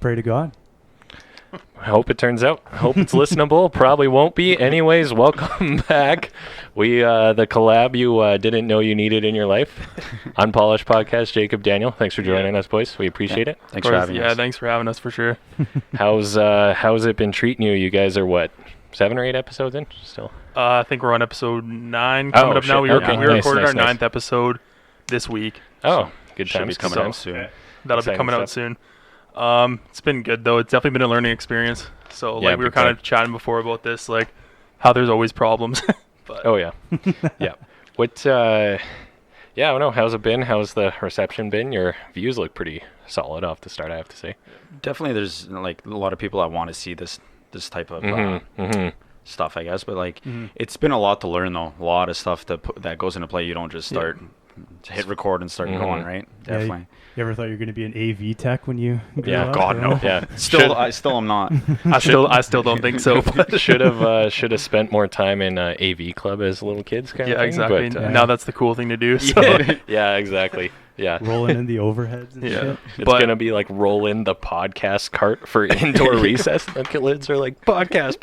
pray to God. I hope it turns out. I hope it's listenable. Probably won't be. Anyways, welcome back. We the collab you didn't know you needed in your life. Unpolished Podcast, Jacob, Daniel. Thanks for joining us, boys. We appreciate it. Thanks for having us. Yeah, thanks for having us for sure. How's it been treating you? You guys are what, 7 or 8 episodes in still? I think we're on episode 9 coming up now. We recorded our 9th episode this week. Oh, good Should times be coming out soon. That'll be coming out soon. It's been good though. It's definitely been a learning experience. So like we were kind of chatting before about this, like how there's always problems. But oh yeah, yeah. What? I don't know. How's it been? How's the reception been? Your views look pretty solid off the start, I have to say. Definitely, there's like a lot of people that want to see this type of stuff, I guess. But like, it's been a lot to learn though. A lot of stuff that goes into play. You don't just start hit record and start going, right? Definitely. You ever thought you were going to be an AV tech when you grew up? God no. Yeah. I still am not. I still don't think so. But should have spent more time in AV club as little kids, kind of thing. Exactly. But, now that's the cool thing to do. So. Yeah, exactly. Yeah. Rolling in the overheads and shit. It's going to be like roll in the podcast cart for indoor recess. The kids are like, podcast.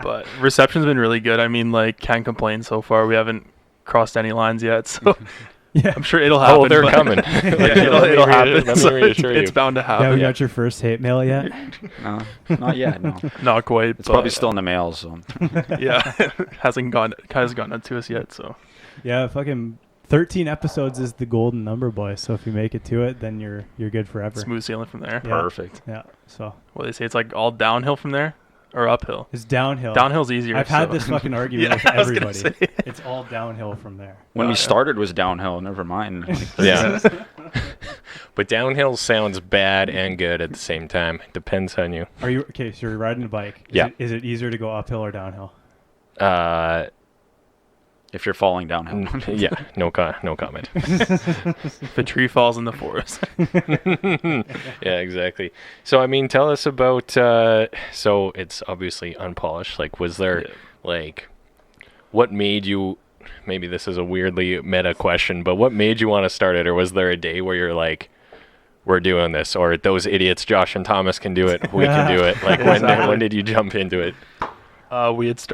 but reception's been really good. I mean, like, can't complain so far. We haven't crossed any lines yet, so yeah, I'm sure it'll happen. Oh, they're coming. It'll happen. Let me reassure you. It's bound to happen. Yeah, we got your first hate mail yet? No, not yet. No, not quite. It's probably still in the mail. So yeah, hasn't gotten up to us yet. So yeah, fucking 13 episodes is the golden number, boys. So if you make it to it, then you're good forever. Smooth sailing from there. Yeah. Perfect. Yeah. So well, they say it's like all downhill from there. Or uphill? It's downhill. Downhill's easier. I've had this fucking argument with everybody. Say. It's all downhill from there. When we started was downhill. Never mind. Yeah. But downhill sounds bad and good at the same time. Depends on you. Are you okay? So you're riding a bike. Is it easier to go uphill or downhill? If you're falling downhill. Yeah. No comment. If a tree falls in the forest. Yeah, exactly. So I mean, tell us about. So it's obviously unpolished. Like, was there like, what made you? Maybe this is a weirdly meta question, but what made you want to start it? Or was there a day where you're like, we're doing this, or those idiots Josh and Thomas can do it, we can do it? Like, when did you jump into it? We had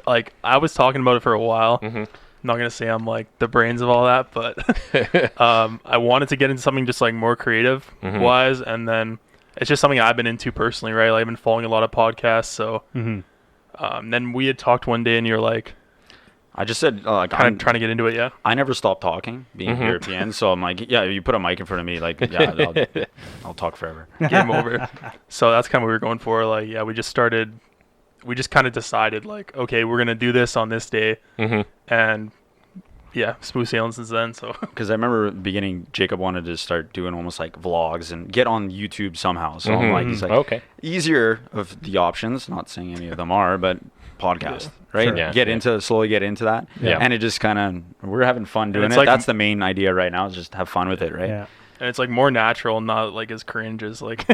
I was talking about it for a while. I'm not gonna say I'm like the brains of all that, but I wanted to get into something just like more creative wise, and then it's just something I've been into personally, right? Like, I've been following a lot of podcasts, so then we had talked one day, and you're like, I just said kind of trying to get into it. Yeah, I never stop talking, being European, so I'm like, yeah, you put a mic in front of me, like, yeah, I'll talk forever. Game over. So that's kind of what we were going for. Like, yeah, we just kind of decided, like, okay, we're going to do this on this day. And, yeah, smooth sailing since then. So because I remember at the beginning, Jacob wanted to start doing almost like vlogs and get on YouTube somehow. So I'm like, he's like, okay, easier of the options, not saying any of them are, but podcast, right? Sure. Yeah, slowly get into that. Yeah. And it just kind of, we're having fun doing it. Like, that's the main idea right now, is just have fun with it, right? Yeah. And it's like more natural, not like as cringe as like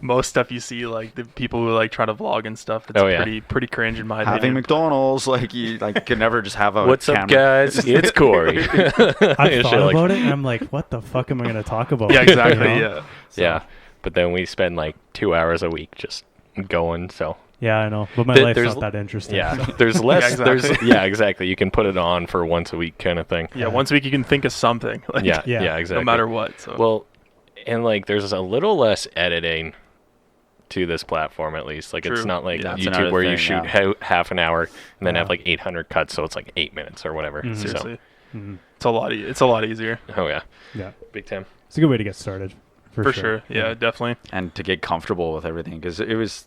most stuff you see, like the people who like try to vlog and stuff. It's pretty cringe in my opinion. Having McDonald's, like, you like could never just have a What's camera. up, guys? It's Corey. I thought about it, and I'm like, what the fuck am I going to talk about? Yeah, exactly. You know? Yeah. So. Yeah. But then we spend like 2 hours a week just going, so. Yeah, I know, but my life's not that interesting. Yeah, so. There's less. Yeah, Exactly. You can put it on for once a week, kind of thing. Yeah, once a week you can think of something. Like, yeah, exactly. No matter what. So. Well, and like there's a little less editing to this platform, at least. Like, it's not like YouTube where you shoot half an hour and then have like 800 cuts, so it's like 8 minutes or whatever. Seriously, it's a lot easier. Oh yeah, big time. It's a good way to get started. For sure. Yeah, definitely. And to get comfortable with everything, because it was.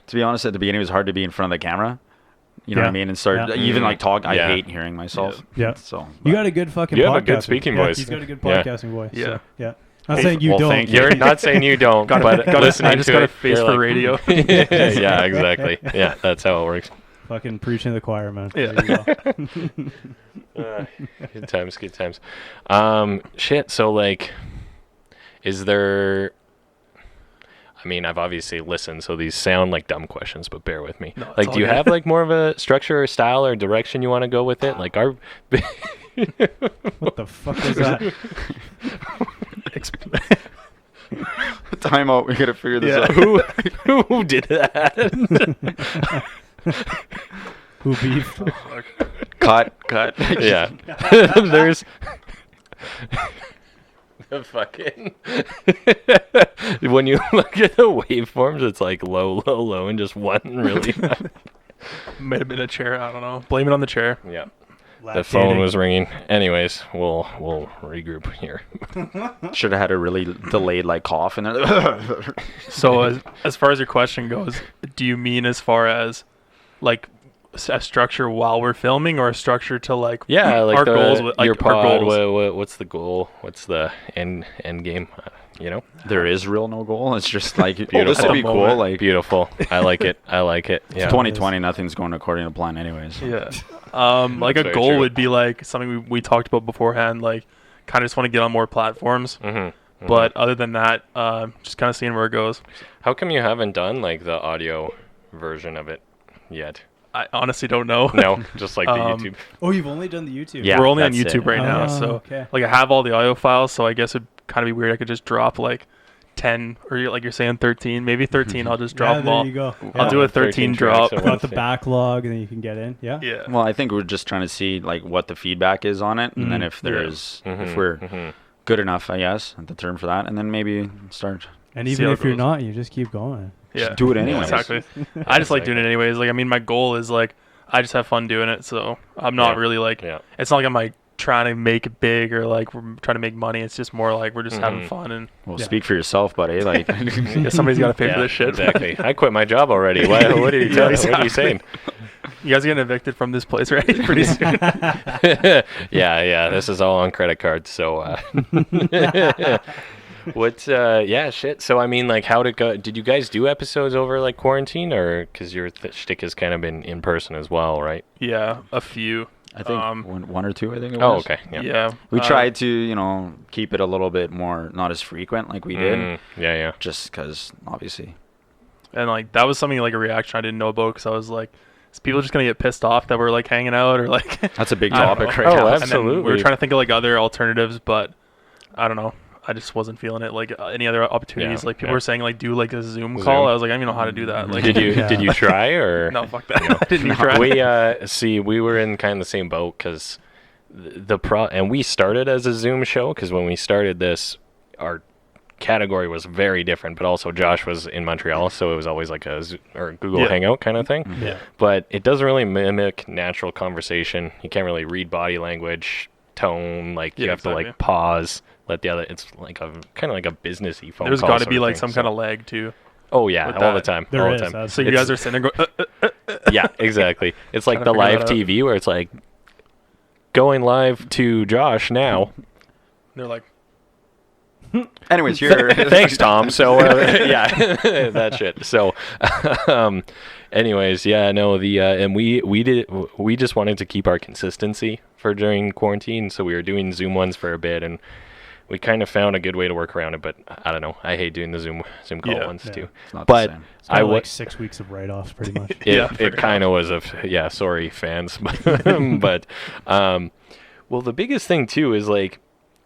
To be honest, at the beginning, it was hard to be in front of the camera. You know what I mean? And start even like talk. I hate hearing myself. Yeah. So you got a good fucking. You have a good speaking voice. He's got a good podcasting voice. Yeah. So, yeah. Not saying you don't. You're not saying you don't, but listening I just got a face for radio. Yeah, exactly. Yeah, that's how it works. Fucking preaching to the choir, man. Yeah. Good times. Shit. So like, is there? I mean, I've obviously listened, so these sound like dumb questions, but bear with me. No, like, do you have like more of a structure or style or direction you want to go with it? Like, our what the fuck is that? Time out. We gotta figure this out. Who did that? Who beefed? Cut. Yeah. There's the fucking when you look at the waveforms, it's like low, low, low, and just one really high. Might have been a chair. I don't know. Blame it on the chair. Yeah. The phone was ringing. Anyways, we'll regroup here. Should have had a really delayed like cough in there. So as far as your question goes, do you mean as far as like a structure while we're filming, or a structure to like our goals? With, like, your pod. our goals. What's the goal? What's the end game? There is real no goal. It's just like, this will be cool. Like beautiful. I like it. Yeah. 2020, nothing's going according to plan, anyways. Yeah. Like a goal would be like something we talked about beforehand. Like, kind of just want to get on more platforms. Mm-hmm. But other than that, just kind of seeing where it goes. How come you haven't done like the audio version of it yet? I honestly don't know. No, just like the YouTube. Oh, you've only done the YouTube. Yeah, we're only on YouTube right now. So like I have all the audio files. So I guess it'd kind of be weird. I could just drop like 10 or like you're saying 13, maybe 13. I'll just drop them all. There you go. I'll do a 13 drop. Got the backlog, and then you can get in. Yeah. Well, I think we're just trying to see like what the feedback is on it, and then if there's if we're good enough, I guess, the term for that, and then maybe start. And even if you're not, you just keep going. Yeah, just do it anyways. Exactly. I just like doing it anyways. Like, I mean, my goal is like I just have fun doing it. So I'm not really like it's not like I'm like trying to make it big or like we're trying to make money. It's just more like we're just having fun. And speak for yourself, buddy. Like somebody's got to pay for this shit. Exactly. I quit my job already. What are you telling? What are you saying? You guys are getting evicted from this place, right? Pretty soon. Yeah. This is all on credit cards. So. Shit. So, I mean, like, how'd it go? Did you guys do episodes over, like, quarantine? Or, because your shtick has kind of been in person as well, right? Yeah, a few. I think one or two, I think it was. Oh, okay. Yeah. We tried to, keep it a little bit more, not as frequent like we did. Yeah. Just because, obviously. And, like, that was something, like, a reaction I didn't know about because I was like, is people just going to get pissed off that we're, like, hanging out or, like... That's a big topic right now. Oh, absolutely. And then we were trying to think of, like, other alternatives, but I don't know. I just wasn't feeling it. Like any other opportunities, like people were saying, like do like a Zoom call. I was like, I don't even know how to do that. Like, did you try or no? Fuck that. I didn't even try. We were in kind of the same boat because and we started as a Zoom show because when we started this, our category was very different. But also Josh was in Montreal, so it was always like a Google Hangout kind of thing. Yeah. But it doesn't really mimic natural conversation. You can't really read body language, tone. Like you have to like pause. Let the other. It's like a kind of like a businessy phone. There's got to be like some kind of lag too. Oh yeah, all the time. There all is, the time. So you guys are sitting there going. Yeah, exactly. It's like the live TV where it's like going live to Josh now. They're like. Anyways, you're thanks, Tom. So yeah, that shit. So, anyways, yeah, no, and we just wanted to keep our consistency for during quarantine, so we were doing Zoom ones for a bit, and we kind of found a good way to work around it. But I don't know, I hate doing the Zoom call ones too. But it's like 6 weeks of write-offs, pretty much. It kind of was sorry fans, but well, the biggest thing too is like.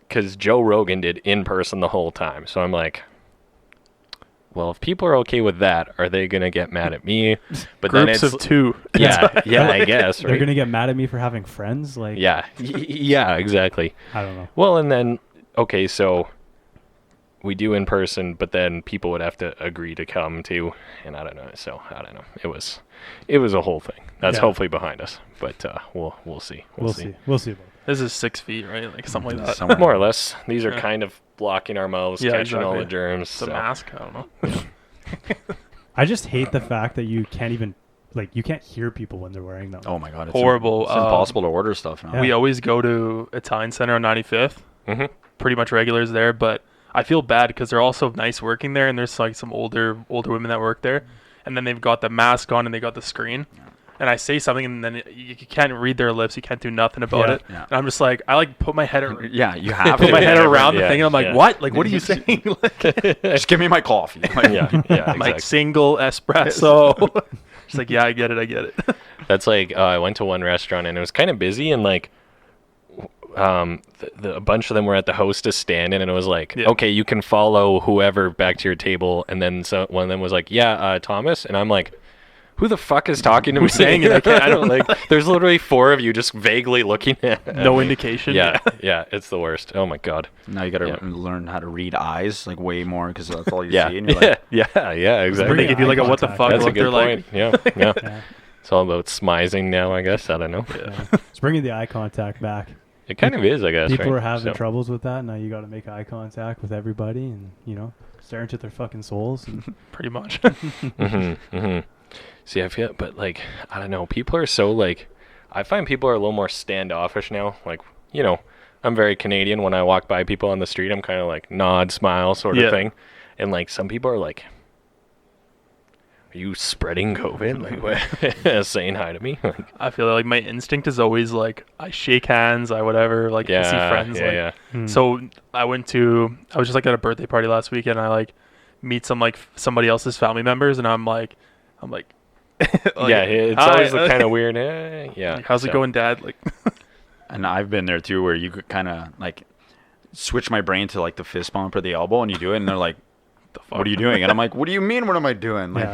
Because Joe Rogan did in person the whole time. So I'm like, well, if people are okay with that, are they going to get mad at me? But Groups then of two. Yeah, I guess. Right? They're going to get mad at me for having friends? Like, yeah, exactly. I don't know. Well, and then, okay, so we do in person, but then people would have to agree to come too. And I don't know. So I don't know. It was a whole thing. That's hopefully behind us. But we'll see. We'll see. We'll see about that. This is 6 feet, right? Like something like that. More or less. These are kind of blocking our mouths, catching all the germs. It's a mask. I don't know. I just hate the fact that you can't even, like, you can't hear people when they're wearing them. Oh my god, it's horrible. It's impossible to order stuff now. Yeah. We always go to Italian Center on 95th. Mm-hmm. Pretty much regulars there, but I feel bad because they're also nice working there, and there's like some older women that work there, and then they've got the mask on and they got the screen. And I say something, and then you can't read their lips. You can't do nothing about it. Yeah. And I'm just like, I like put my head. You have put my head around the thing, and I'm like, what? Like, what are you saying? Just give me my coffee. Like, exactly. My single espresso. She's like, yeah, I get it. That's like I went to one restaurant, and it was kind of busy, and like a bunch of them were at the hostess stand, and it was like, okay, you can follow whoever back to your table, and then one of them was like, Thomas, and I'm like, who the fuck is talking to me? Saying it? I don't like. There's literally 4 of you just vaguely looking at. No indication. Yeah, it's the worst. Oh my god. Now you gotta learn how to read eyes like way more because that's all you see. And you're like, yeah, exactly. They give you like a what the fuck That's look. A good point. Like, yeah. It's all about smizing now, I guess. I don't know. Yeah. It's bringing the eye contact back. It kind of is, I guess. People are having troubles with that. Now you got to make eye contact with everybody, and stare into their fucking souls. Pretty much. See, I feel, but like, I don't know. People are so like, I find people are a little more standoffish now. Like, I'm very Canadian. When I walk by people on the street, I'm kind of like nod, smile sort of thing. And like, some people are like, are you spreading COVID? Like, what? Saying hi to me? Like, I feel like my instinct is always like, I shake hands, I whatever, like, I see friends. So I was just like at a birthday party last weekend, and I like meet somebody else's family members, and I'm like, it's always kind of weird. How's it going, Dad? Like, and I've been there too, where you could kind of like switch my brain to like the fist bump or the elbow, and you do it, and they're like, "The fuck? What are you doing?" And I'm like, "What do you mean? What am I doing?" Like,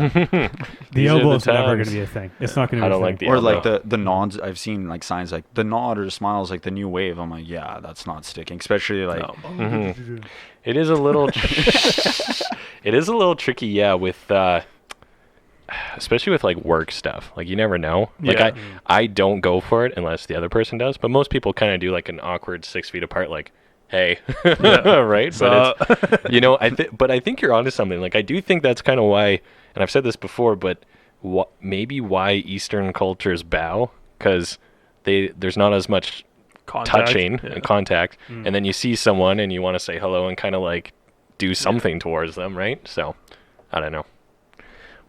the elbow is never going to be a thing. It's not going to be. I don't like the or elbow. like the nods. I've seen like signs like the nod or the smile is like the new wave. I'm like, yeah, that's not sticking. Especially like, it is a little. It is a little tricky, with. Especially with like work stuff, like you never know. Like I don't go for it unless the other person does, but most people kind of do like an awkward 6 feet apart, like, hey, right? But it's, but I think you're onto something. Like I do think that's kind of why, and I've said this before, but maybe why Eastern cultures bow, because there's not as much touching and contact, and then you see someone and you want to say hello and kind of like do something towards them, right? So I don't know.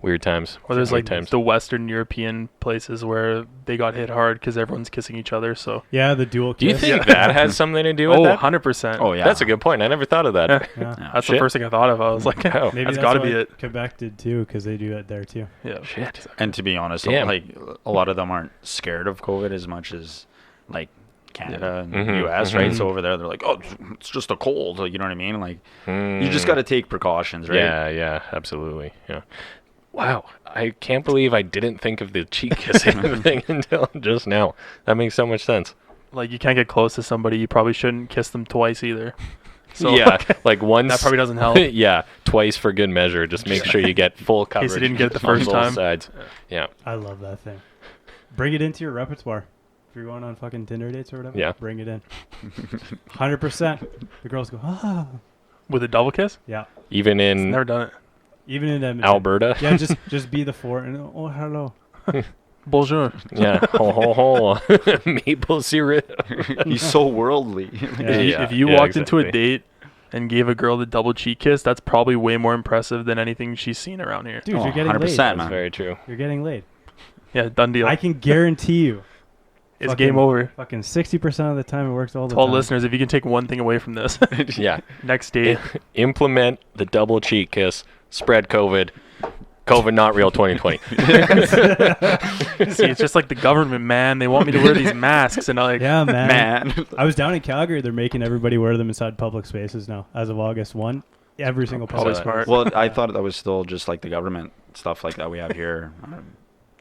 Weird times. Or there's like the Western European places where they got hit hard because everyone's kissing each other. So the dual kiss. Do you think that has something to do with that? 100%. Oh yeah, that's a good point. I never thought of that. That's the first thing I thought of. I was like, maybe that's got to be it. Quebec did too, because they do it there too. Yeah. Shit. And to be honest, like a lot of them aren't scared of COVID as much as like Canada and US, right? So over there, they're like, oh, it's just a cold. You know what I mean? Like, you just got to take precautions, right? Yeah, absolutely. Yeah. Wow, I can't believe I didn't think of the cheek kissing thing until just now. That makes so much sense. Like, you can't get close to somebody. You probably shouldn't kiss them twice either. So like once. That probably doesn't help. Twice for good measure. Just make sure you get full coverage. In case you didn't get it the first time. Sides. Yeah. I love that thing. Bring it into your repertoire. If you're going on fucking Tinder dates or whatever, bring it in. 100%. The girls go, with a double kiss? Yeah. Even in... Never done it. Even in Edmonton. Alberta? Yeah, just be the 4 and hello. Bonjour. Yeah. Ho. Maple syrup. He's so worldly. If you walked into a date and gave a girl the double cheek kiss, that's probably way more impressive than anything she's seen around here. Dude, you're getting 100%, laid. That's very true. You're getting laid. Yeah, done deal. I can guarantee you. It's game over. Fucking 60% of the time it works all the time. To all listeners, if you can take one thing away from this. Next date. Implement the double cheek kiss. Spread COVID. COVID not real 2020. See, it's just like the government, man. They want me to wear these masks, and I'm like, yeah, man. I was down in Calgary. They're making everybody wear them inside public spaces now. As of August 1, every single public space. Well, I thought that was still just like the government stuff like that we have here.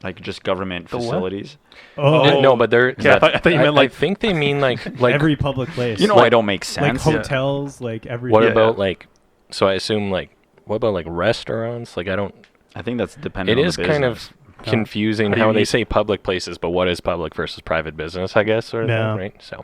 Like just government facilities. Oh no, but they're. I thought you meant like. I think they mean like every public place. You know, why don't make sense. Like hotels, like every. What about like? So I assume like. What about like restaurants? Like I think that's dependent. It is kind of confusing how they say public places, but what is public versus private business? I guess or right. So.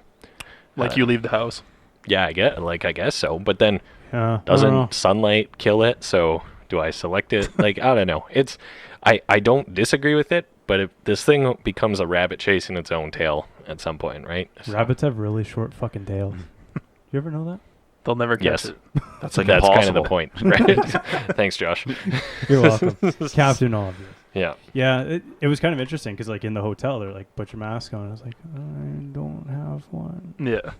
Like you leave the house. Yeah, I guess so. But then doesn't sunlight kill it? So do I select it? Like I don't know. It's. I don't disagree with it, but if this thing becomes a rabbit chasing its own tail at some point, right? Rabbits have really short fucking tails. You ever know that? They'll never catch it. That's like that's kind of the point, right? Thanks, Josh. You're welcome. Captain Obvious. Yeah. Yeah, it was kind of interesting because like in the hotel, they're like, put your mask on. I was like, I don't have one. Yeah.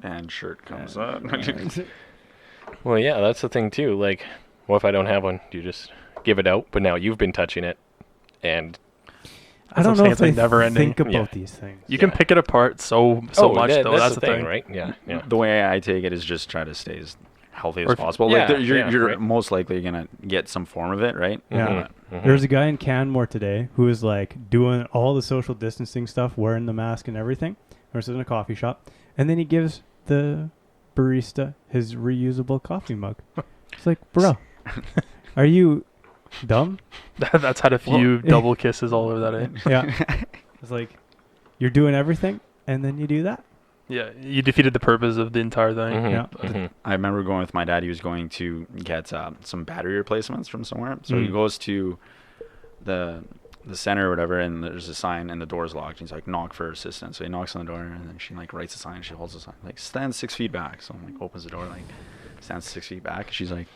And shirt comes up. Well, yeah, that's the thing too. Like, what if I don't have one? Do you just give it out? But now you've been touching it, and I don't know if they never ending. think about these things. You can pick it apart so much, though. That's the thing, right? Yeah. The way I take it is just try to stay as healthy as possible. You're most likely gonna get some form of it, right? Yeah. There's a guy in Canmore today who is like doing all the social distancing stuff, wearing the mask and everything. We're sitting in a coffee shop, and then he gives the barista his reusable coffee mug. It's like, bro, are you dumb? That's had a few double kisses all over that, eh? Yeah. It's like, you're doing everything, and then you do that. Yeah, you defeated the purpose of the entire thing. Yeah. I remember going with my dad. He was going to get some battery replacements from somewhere. So he goes to the center or whatever, and there's a sign, and the door's locked. He's like, knock for assistance. So he knocks on the door, and then she like writes a sign. She holds the sign, like, stand 6 feet back. So I'm like, opens the door, like, stands 6 feet back. She's like,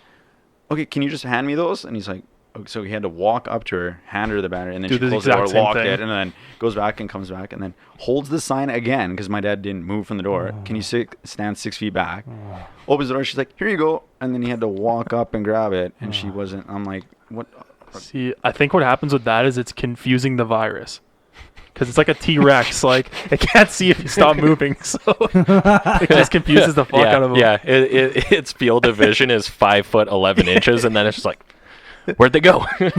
okay, can you just hand me those? And he's like, okay. So he had to walk up to her, hand her the battery, and then she closed the door, locked it, and then goes back and comes back, and then holds the sign again because my dad didn't move from the door. Can you stand 6 feet back? Opens the door. She's like, here you go. And then he had to walk up and grab it, and she wasn't. I'm like, what? See, I think what happens with that is it's confusing the virus. Because it's like a T-Rex. Like, it can't see if you stop moving. So it just confuses the fuck out of them. Yeah, its field of vision is 5'11", and then it's just like, where'd they go? I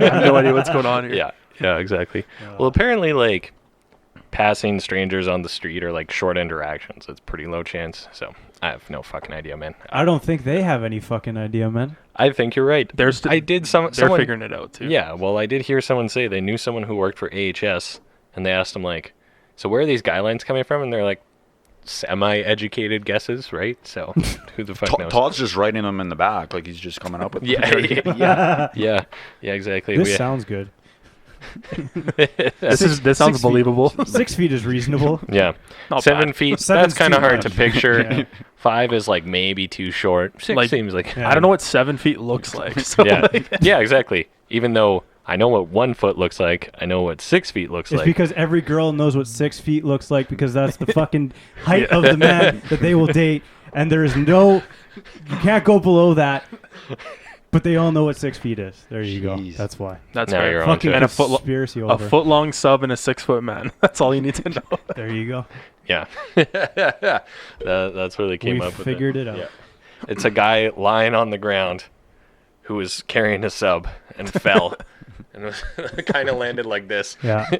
have no idea what's going on here. Yeah, exactly. Well, apparently, like, passing strangers on the street or, like, short interactions, it's pretty low chance. So I have no fucking idea, man. I don't think they have any fucking idea, man. I think you're right. They're someone figuring it out, too. Yeah, well, I did hear someone say they knew someone who worked for AHS, and they asked them, like, so where are these guidelines coming from? And they're like, semi-educated guesses, right? So who the fuck knows? Todd's just writing them in the back, like he's just coming up with yeah, exactly. This sounds good. This sounds believable. 6 feet is reasonable. Yeah. Not 7 feet, that's kind of hard to picture. Yeah. 5 is like maybe too short. 6 seems like... I don't know what 7 feet looks like. So yeah, exactly. Even though I know what 1 foot looks like, I know what 6 feet looks like. It's because every girl knows what 6 feet looks like because that's the fucking height of the man that they will date. And there is you can't go below that. But they all know what 6 feet is. There you go. That's why. That's now right. You're fucking on and a foot long sub and a 6 foot man. That's all you need to know. There you go. Yeah. That's where they came up with it. We figured it out. Yeah. It's a guy lying on the ground who was carrying a sub and fell. And kind of landed like this. Yeah.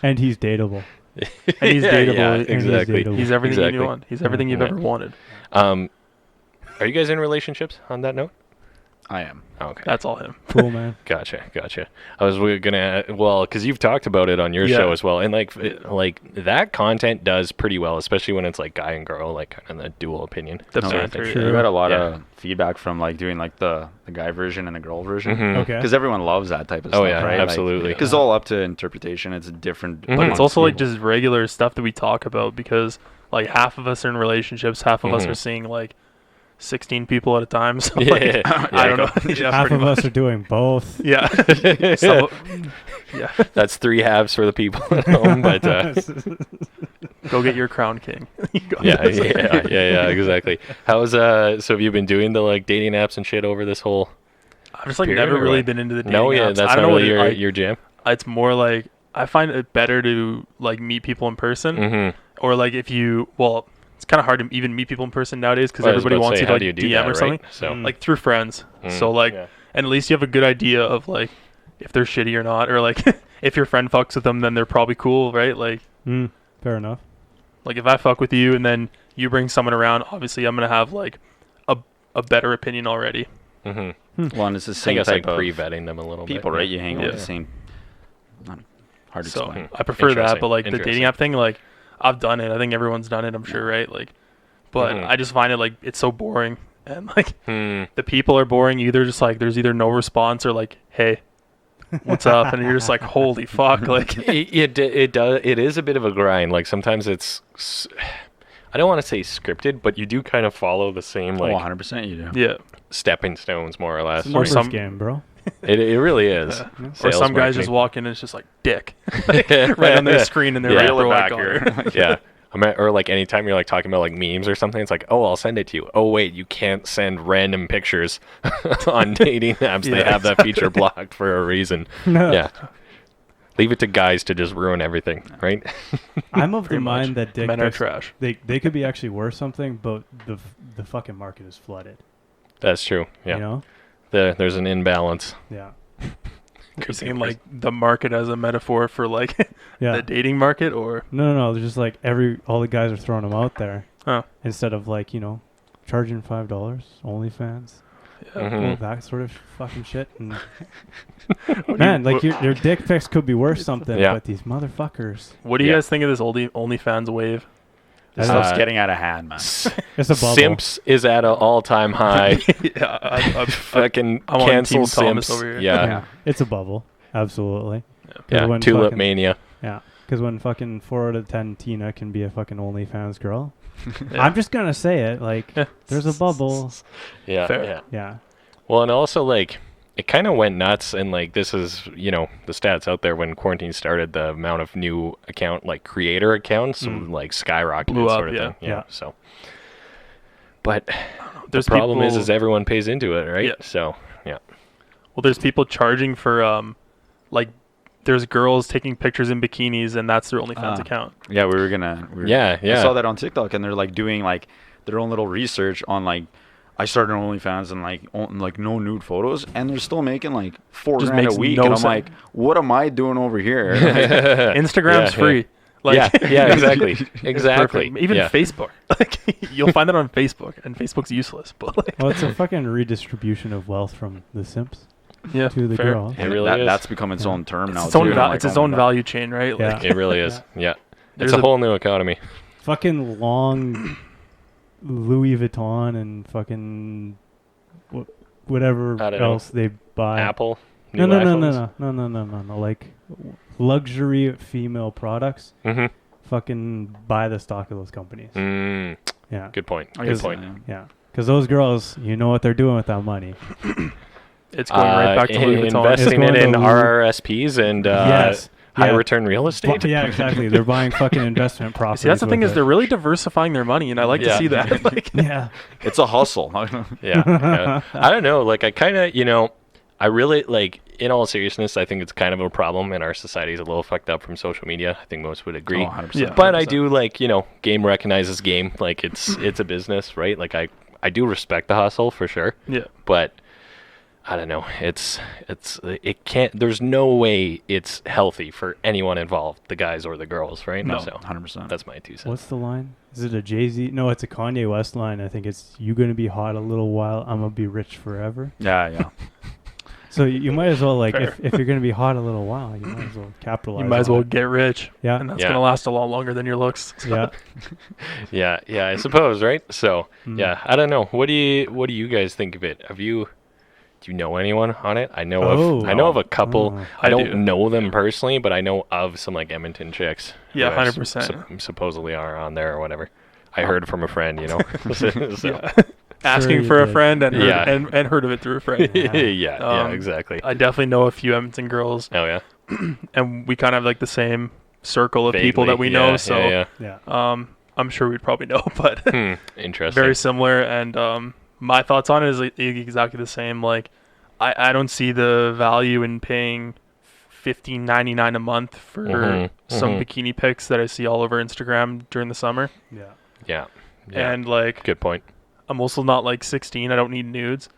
And he's dateable. And he's dateable. Yeah, exactly. He's everything you want. He's everything you've ever wanted. Are you guys in relationships on that note? I am. Okay. That's all him. Cool, man. Gotcha. I was gonna, because you've talked about it on your show as well, and like that content does pretty well, especially when it's like guy and girl, like kind of the dual opinion. That's we got a lot of feedback from like doing like the guy version and the girl version. Okay. Because everyone loves that type of stuff, right? Absolutely. Because all up to interpretation. It's different. But it's also like just regular stuff that we talk about because like half of us are in relationships, half of us are seeing like 16 people at a time. So like, I don't know. Half of us are doing both. Yeah. So, yeah. That's 3 halves for the people at home. But go get your crown king. Yeah, exactly. How's so have you been doing the like dating apps and shit over this whole? I've just like never really been into the dating apps. That's not really your jam. It's more like I find it better to like meet people in person, or like if you it's kind of hard to even meet people in person nowadays because everybody wants you to like DM or something. Right? So like through friends. So like, and at least you have a good idea of like if they're shitty or not, or like if your friend fucks with them, then they're probably cool, right? Like, fair enough. Like if I fuck with you and then you bring someone around, obviously I'm gonna have like a better opinion already. Well, and it's the same type like of pre-vetting them a little people, bit, right? You hang out with the same. Hard to explain. I prefer that, but like the dating app thing, like. I've done it. I think everyone's done it, I'm sure, right? Like, but I just find it like it's so boring, and like the people are boring. Either just like there's either no response or like, hey, what's up? And you're just like, holy fuck, like it is a bit of a grind. Like sometimes it's, I don't want to say scripted, but you do kind of follow the same like 100% you do. Yeah, stepping stones more or less. Or some game, bro. It really is. Yeah. Or some guys just walk in and it's just like dick right on their screen and they're like, bro, I got her. Yeah. Or like anytime you're like talking about like memes or something, it's like, oh, I'll send it to you. Oh wait, you can't send random pictures on dating apps. They have that feature blocked for a reason. No. Yeah. Leave it to guys to just ruin everything, right? I'm of the mind that dick men are pics, trash. They could be actually worth something, but the fucking market is flooded. That's true. Yeah. You know? There's an imbalance. Yeah. You're saying like the market as a metaphor for like Yeah. the dating market, or No. They're just like all the guys are throwing them out there. Oh. Instead of like, charging $5, OnlyFans. Mhm. That sort of fucking shit. And man, like your dick pics could be worth something, but these motherfuckers. What do you guys think of this OnlyFans wave? This stuff's getting out of hand, man. It's a bubble. Simps is at an all-time high. Fucking cancel Simps. Over here. Yeah. It's a bubble. Absolutely. Yeah. Tulip mania. Yeah. Because when fucking 4 out of 10 Tina can be a fucking OnlyFans girl. I'm just going to say it. Like, there's a bubble. Yeah. Fair. Yeah. Well, and also, like, it kind of went nuts. And, like, this is, the stats out there when quarantine started, the amount of new creator accounts, like, skyrocketed. Blew up, sort of thing. Yeah. So, but the problem is everyone pays into it, right? Yeah. So, yeah. Well, there's people charging for, there's girls taking pictures in bikinis, and that's their OnlyFans account. Yeah, Yeah. I saw that on TikTok, and they're like doing like their own little research on like. I started on OnlyFans and like no nude photos, and they're still making like $4,000 a week, and I'm like, what am I doing over here? Instagram's free. Like, yeah, exactly. Even Facebook. Like, you'll find that on Facebook, and Facebook's useless. But like, Well, it's a fucking redistribution of wealth from the simps to the fair. girl. It really is. That's become its own term now. It's its own value chain, right? Yeah. Like, It really is. Yeah. There's It's a whole new economy. Fucking long Louis Vuitton and fucking whatever else they buy. Apple. No. Like luxury female products. Mm-hmm. Fucking buy the stock of those companies. Yeah. Good point. Yeah. Because those girls, you know what they're doing with that money. it's going right back to Louis Vuitton. Investing it in RRSPs and high return real estate. Yeah, exactly. They're buying fucking investment properties. See, that's the thing is they're really diversifying their money, and I like to see that. Like, it's a hustle. Yeah. I don't know. Like, I kind of, I really, like, in all seriousness, I think it's kind of a problem, and our society is a little fucked up from social media. I think most would agree. 100%. Yeah. But I do, like, game recognizes game. Like, it's a business, right? Like, I do respect the hustle for sure. Yeah. But I don't know. It can't. There's no way it's healthy for anyone involved, the guys or the girls, right? No, so 100%. That's my 2 cents. What's the line? Is it a Jay-Z? No, it's a Kanye West line. I think it's "You gonna be hot a little while, I'm gonna be rich forever." Yeah. So you might as well, like, Fair. if you're gonna be hot a little while, you might as well capitalize. you might as on well it. get rich. Yeah. And that's going to last a lot longer than your looks. Yeah. Yeah. I suppose, right? So yeah, I don't know. What do you guys think of it? Do you know anyone on it? I know of a couple. Oh. I don't know them personally, but I know of some like Edmonton chicks. Yeah, who 100%. Supposedly are on there or whatever. I heard from a friend, So. Asking you for a did. friend and heard of it through a friend. Yeah, exactly. I definitely know a few Edmonton girls, Oh yeah. and we kind of have like the same circle of Vaguely, people that we know. So Yeah. I'm sure we'd probably know, but Interesting. very similar. And my thoughts on it is exactly the same. Like, I don't see the value in paying $15.99 a month for some bikini pics that I see all over Instagram during the summer. Yeah. And like, Good point. I'm also not like 16. I don't need nudes.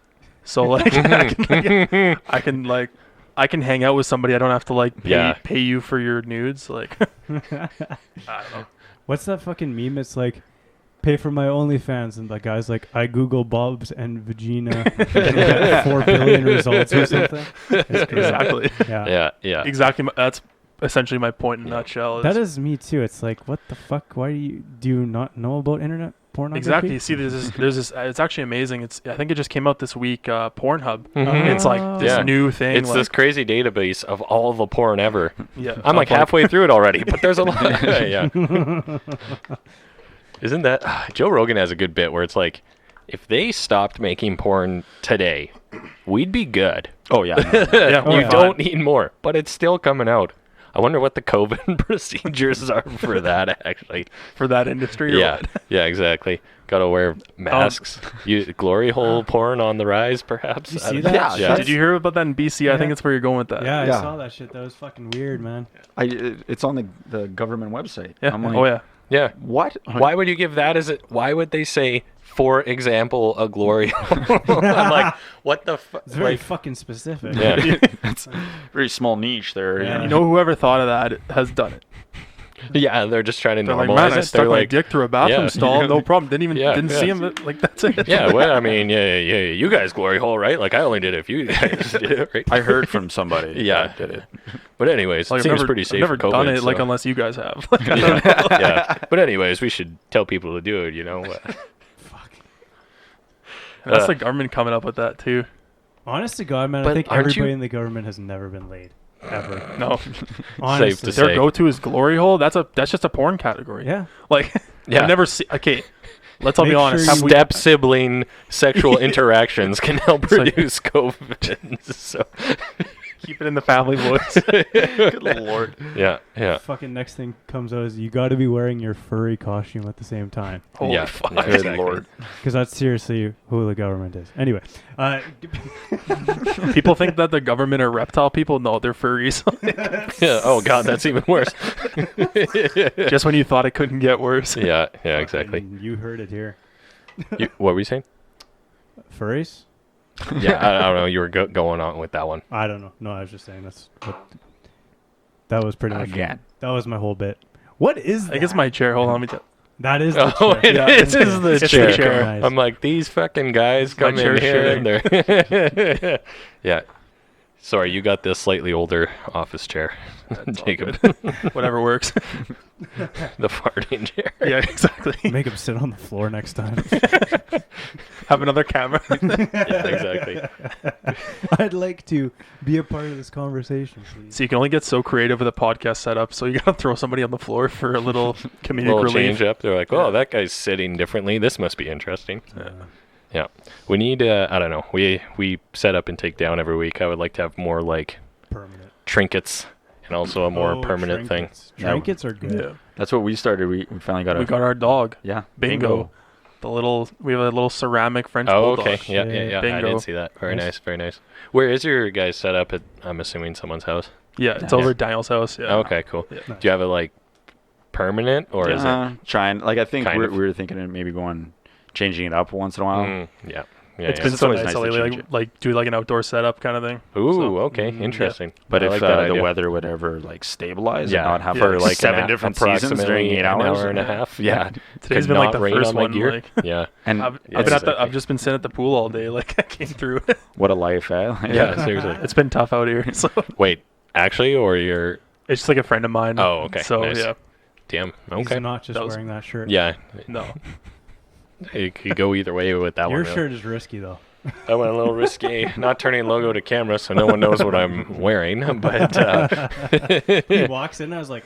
So like, I can hang out with somebody. I don't have to like pay you for your nudes. Like, I don't know. What's that fucking meme? It's like, pay for my OnlyFans, and the guy's like, I Google Bob's and vagina and get 4 billion results or something. Exactly. Yeah. Exactly. That's essentially my point in a nutshell. That is me too. It's like, what the fuck? Why do you not know about internet pornography? Exactly. You see, there's this. It's actually amazing. I think it just came out this week. Pornhub. It's like this new thing. It's this crazy database of all the porn ever. Yeah. I'm like halfway through it already, but there's a lot. Yeah. Isn't that Joe Rogan has a good bit where it's like, if they stopped making porn today, we'd be good. Oh yeah. You don't need more, but it's still coming out. I wonder what the COVID procedures are for that, actually. For that industry? Or Yeah, what? yeah, exactly. Got to wear masks. Glory hole porn on the rise, perhaps? You see that? Yeah. Did you hear about that in BC? I think that's where you're going with that. Yeah, I saw that shit. That was fucking weird, man. It's on the government website. Yeah. I'm like, Oh, yeah. Yeah. what? Why would you give that as it? Why would they say, for example, a glory hole? I'm like, what the fuck? It's very fucking specific. Yeah. It's a very small niche there. Yeah. You know, whoever thought of that has done it. Yeah, they're just trying to They're normalize like, man, I it. stuck They're my like, dick through a bathroom yeah. stall, no problem. Didn't see him. Like, that's it. yeah, well, I mean, yeah, you guys glory hole, right? Like, I only did it if you guys did it, right? I heard from somebody. Yeah. that did it. But anyways, Like, it seems pretty safe I've never for COVID. done it, so. like, unless you guys have. Yeah. But anyways, we should tell people to do it, you know? Fuck. And that's the government coming up with that, too. Honest to God, man, I But think aren't everybody you- in the government has never been laid. Ever. No. Honestly. Safe to Their say. go-to is glory hole. That's just a porn category. Yeah. Like, Yeah. I've never seen. Okay, let's all be Make honest. sure Have we- Step sibling sexual interactions can help like- reduce COVID. So, keep it in the family voice. Good lord. yeah, yeah. Fucking next thing comes out is you got to be wearing your furry costume at the same time. Holy Yeah. fuck. Yeah, Good exactly. lord. Because that's seriously who the government is. Anyway. People think that the government are reptile people. No, they're furries. Yeah. Oh God, that's even worse. Just when you thought it couldn't get worse. Yeah, yeah, exactly. You heard it here. What were you saying? Furries? Yeah, I don't know. You were going on with that one. I don't know. No, I was just saying that was pretty much Again. That was my whole bit. What is that? I guess my chair. Hold on, let me tell. That is the Oh, chair. it Yeah, is it's the the chair. chair. Nice. I'm like, these fucking guys My come in chair's here and they're yeah. Sorry, you got this slightly older office chair, That's all Jacob. Whatever works. The farting chair. Yeah, exactly. Make him sit on the floor next time. Have another camera. Yeah, exactly. I'd like to be a part of this conversation, please. So you can only get so creative with a podcast setup. So you gotta throw somebody on the floor for a little comedic Little relief. change up. They're like, oh, Yeah. that guy's sitting differently. This must be interesting. Yeah. Yeah. We need, I don't know. We set up and take down every week. I would like to have more like Permanent. trinkets and also a more permanent thing. trinkets. Trinkets are good. Yeah. That's what we started. We finally got We got our dog. yeah. Bingo. We have a little ceramic French Oh, bulldog. okay. Yeah. I Bingo. did see that. Very Nice. nice. Very nice. Where is your guys set up at, I'm assuming, someone's house? Yeah, it's Yeah. over at Daniel's house. Yeah. Okay, cool. Yeah. Nice. Do you have it like permanent or is it? Trying. Like I think Kind we of. were thinking of maybe changing it up once in a while. Yeah. It's Yeah. been It's so always nice nice to to lately, change like do like an outdoor setup kind of thing. Ooh, So, okay. yeah. Interesting. But I if like that the idea. weather would ever like stabilize Yeah, and not have yeah, like like seven an different seasons during approximately 8 hours, an hour and a half. Yeah. Today's Could been like not the rain first on my one. gear. Like, Yeah. and I've Yeah, been exactly. I've just been sitting at the pool all day. Like I came through it. what a life, eh? Yeah, seriously. It's been tough out here. So Wait, actually, or you're... it's just like a friend of mine. Oh, okay, So nice. yeah, Damn. He's Okay. not just That was- wearing that shirt. Yeah. no. It could go either way with that Your one. shirt is risky, though. I went a little risky, not turning logo to camera so no one knows what I'm wearing. But He walks in and I was like,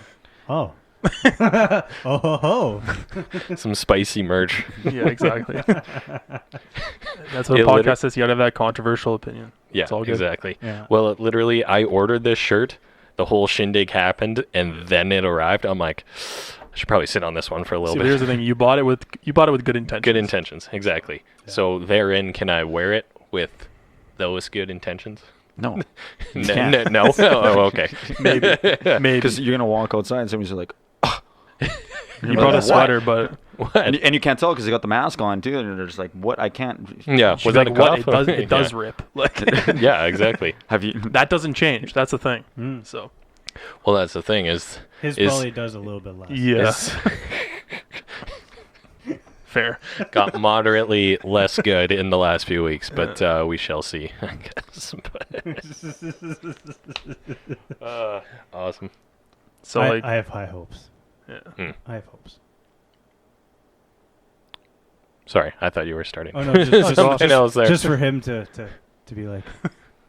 oh. Oh, ho, ho. some spicy merch. Yeah, exactly. That's what It a liter- podcast is. You gotta have that controversial opinion. Yeah, It's all good. exactly. Yeah. Well, it literally, I ordered this shirt. The whole shindig happened, and then it arrived. I'm like, I should probably sit on this one for a little See, bit. but here's the thing: you bought it with good intentions. Good intentions, exactly. Yeah. So therein, can I wear it with those good intentions? No, No. No? Oh, okay. Maybe. Maybe. because you're gonna walk outside and somebody's like, You brought a sweater, but What? and you can't tell because they got the mask on too, and they're just like, what? I can't. Yeah, she's was that like, a what? cuff? It does Yeah. rip. Like Yeah, exactly. Have you? that doesn't change. That's the thing. Mm. So Well, that's the thing is His Is- probably does a little bit less. yeah, is fair. got moderately less good in the last few weeks, but we shall see. I guess. But, awesome. So like, I have high hopes. yeah. I have hopes. Sorry, I thought you were starting. Oh, no, just Something else there. Just for him to be like,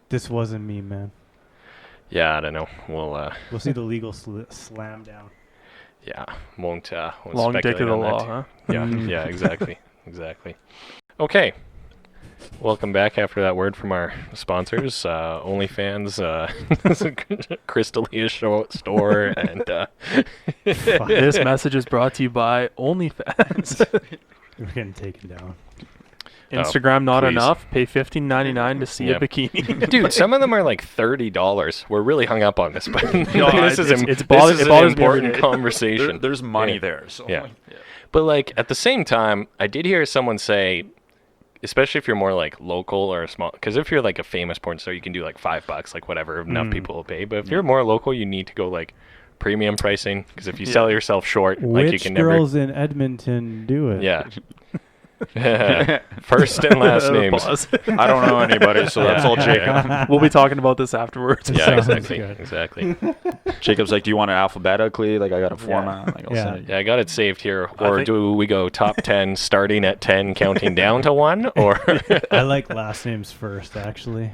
this wasn't me, man. Yeah, I don't know. We'll We'll see the legal slam down. yeah, won't Long dick speculate of the on that law, too. huh? Yeah, Mm. yeah, exactly, exactly. Okay, Welcome back after that word from our sponsors, OnlyFans, Crystalia Store, and this message is brought to you by OnlyFans. We're getting taken down. Instagram not please. Enough. Pay $15.99 to see a bikini. Dude, some of them are like $30. We're really hung up on this, but No, this is an important conversation. There's money there. So yeah. But like at the same time, I did hear someone say, especially if you're more like local or small, because if you're like a famous porn star, you can do like $5, like whatever enough people will pay. But if you're more local, you need to go like premium pricing, because if you sell yourself short, like you can girls in Edmonton do it? Yeah. First and last names. I don't know anybody, so that's all Jacob. We'll be talking about this afterwards. Yeah, exactly. Jacob's like, do you want it alphabetically? Like, I got a format. Like, I'll send it. I got it saved here. Or do we go top 10 starting at 10, counting down to 1? Or I like last names first, actually.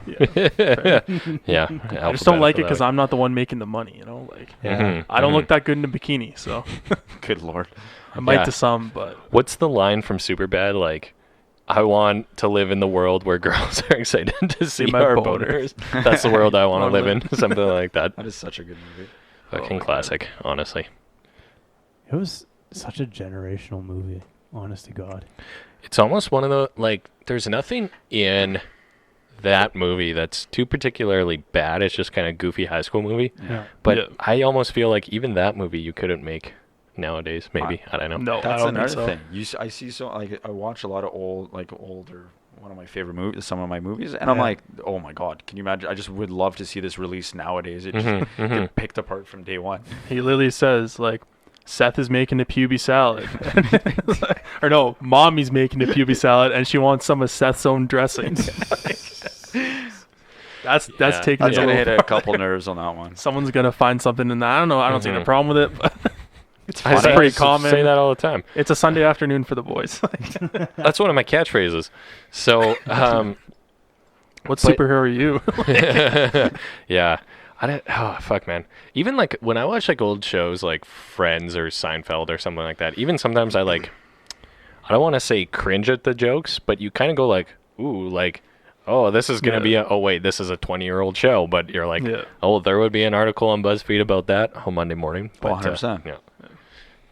Yeah. I just don't like it because I'm not the one making the money, you know? Like, I don't look that good in a bikini, so. Good Lord. I might to some, but. What's the line from Superbad? Like, I want to live in the world where girls are excited to see our boners. That's the world I want to live in. Something like that. That is such a good movie. Fucking classic, honestly. It was such a generational movie, honest to God. It's almost one of the, like, there's nothing in that movie that's too particularly bad. It's just kind of goofy high school movie. Yeah. But I almost feel like even that movie you couldn't make nowadays, maybe. I don't know. No, that's I don't another think so. thing. I see I watch a lot of older. One of my favorite movies, some of my movies, and I'm like, oh my God, can you imagine? I just would love to see this released nowadays. It just get picked apart from day one. He literally says like, Seth is making a puby salad, or no, Mommy's making a puby salad, and she wants some of Seth's own dressing. That's taking. That's gonna hit a couple nerves on that one. Someone's gonna find something in that. I don't know. I don't see a problem with it. But it's funny. It's pretty common. Say that all the time. It's a Sunday afternoon for the boys. That's one of my catchphrases. So, what superhero are you? Yeah. Fuck, man. Even like when I watch like old shows like Friends or Seinfeld or something like that, even sometimes I don't want to say cringe at the jokes, but you kind of go like, ooh, like, oh, this is going to be this is a 20-year-old show, but you're like, oh, there would be an article on BuzzFeed about that on Monday morning. But, 100%.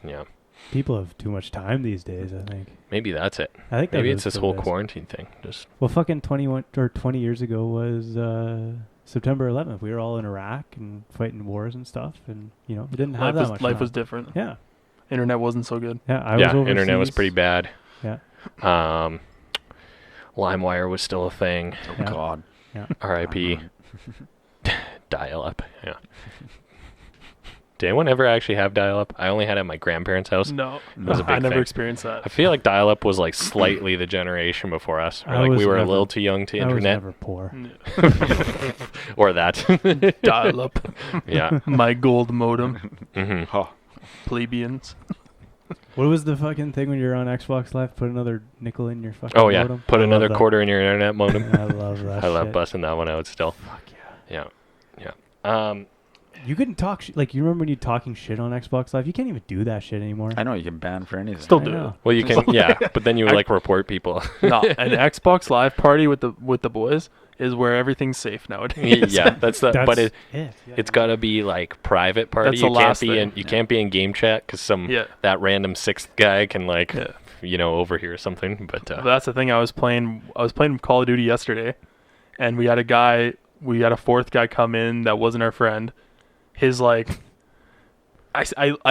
Yeah. People have too much time these days, I think. Maybe that's it. I think maybe it's this whole quarantine thing. Well, fucking 20 years ago was September 11th. We were all in Iraq and fighting wars and stuff, and you know, we didn't have that much. Life was different. Yeah. Internet wasn't so good. Yeah, I was overseas. Internet was pretty bad. Yeah. LimeWire was still a thing. Oh God. Yeah. R.I.P. Dial-up. Yeah. Did anyone ever actually have dial-up? I only had it at my grandparents' house. No, was a big I never thing. experienced that. I feel like dial-up was like slightly the generation before us. Or like we were a little too young to internet. I was never poor. Or that. Dial-up. Yeah. My gold modem. Mm-hmm. Oh. Plebeians. What was the fucking thing when you're on Xbox Live? Put another nickel in your fucking modem? Put another quarter in your internet modem. I love that I love busting that one out still. Fuck yeah. Yeah. You couldn't talk like you remember when you talking shit on Xbox Live? You can't even do that shit anymore. I know you can ban for anything. Still do it. Well, you can, but then you like report people. No, an Xbox Live party with the boys is where everything's safe nowadays. Yeah, that's but it's got to be like private party. That's the last thing. You can't be in game chat because that random sixth guy can overhear something. But that's the thing. I was playing Call of Duty yesterday, and we had a fourth guy come in that wasn't our friend. His like,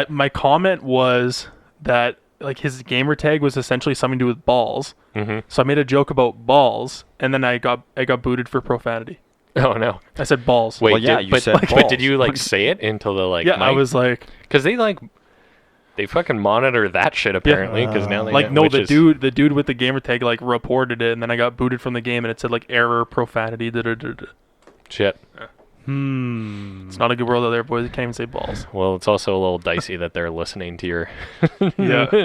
my comment was that like his gamer tag was essentially something to do with balls. Mm-hmm. So I made a joke about balls, and then I got booted for profanity. Oh no! I said balls. Wait, you said balls. But did you like say it into the like? Yeah, mic? I was like, because they fucking monitor that shit apparently. Because now they know, the dude with the gamer tag like reported it, and then I got booted from the game, and it said like error, profanity, shit. Yeah. It's not a good world out there, boys. You can't even say balls. Well, it's also a little dicey that they're listening to your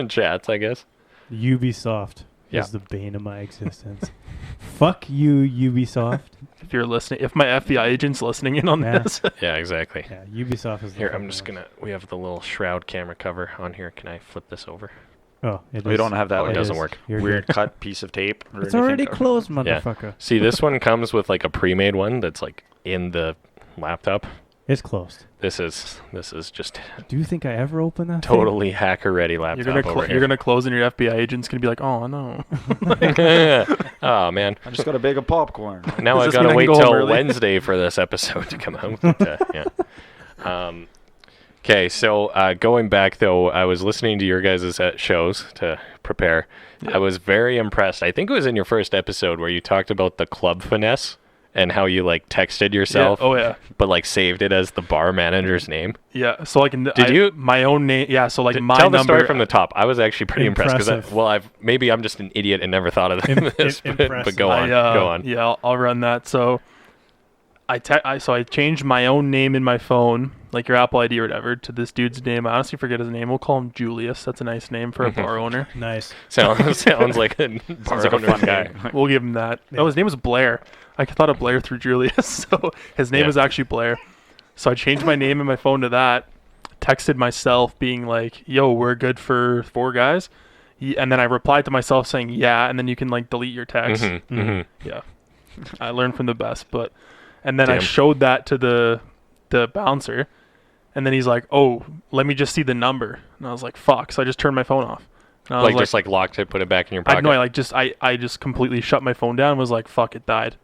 chats, I guess. Ubisoft is the bane of my existence. Fuck you, Ubisoft. If you're listening, if my FBI agent's listening in on this. Yeah, exactly. Yeah, Ubisoft is here. I'm just gonna. We have the little shroud camera cover on here. Can I flip this over? Oh, we don't have that. It doesn't work. Weird cut piece of tape. It's already closed, motherfucker. Yeah. See, this one comes with like a pre-made one that's like in the laptop. It's closed. This is just. Do you think I ever open that? Totally hacker-ready laptop. You're gonna close, and your FBI agent's gonna be like, "Oh no." Oh man. I just got a bag of popcorn. Now I gotta wait till Wednesday for this episode to come out. Yeah. Okay, so going back though, I was listening to your guys' shows to prepare. Yeah. I was very impressed. I think it was in your first episode where you talked about the club finesse and how you like texted yourself. Yeah. Oh yeah. But like saved it as the bar manager's name. Yeah. So like, my own name? Yeah. So like my tell number. the story from the top. I was actually pretty impressed because maybe I'm just an idiot and never thought of this. But go on. Go on. Yeah, I'll run that. So I changed my own name in my phone, like your Apple ID or whatever, to this dude's name. I honestly forget his name. We'll call him Julius. That's a nice name for a bar owner. Nice. Sounds like a bar owner. Fun guy. We'll give him that. Yeah. Oh, his name was Blair. I thought of Blair through Julius, so his name is actually Blair. So I changed my name in my phone to that. Texted myself being like, "Yo, we're good for 4 guys," and then I replied to myself saying, "Yeah," and then you can like delete your text. Yeah, I learned from the best, and then I showed that to the bouncer, and then he's like, "Oh, let me just see the number," and I was like, "Fuck!" So I just turned my phone off. Like just like locked it, put it back in your pocket. I just completely shut my phone down and was like, "Fuck, it died."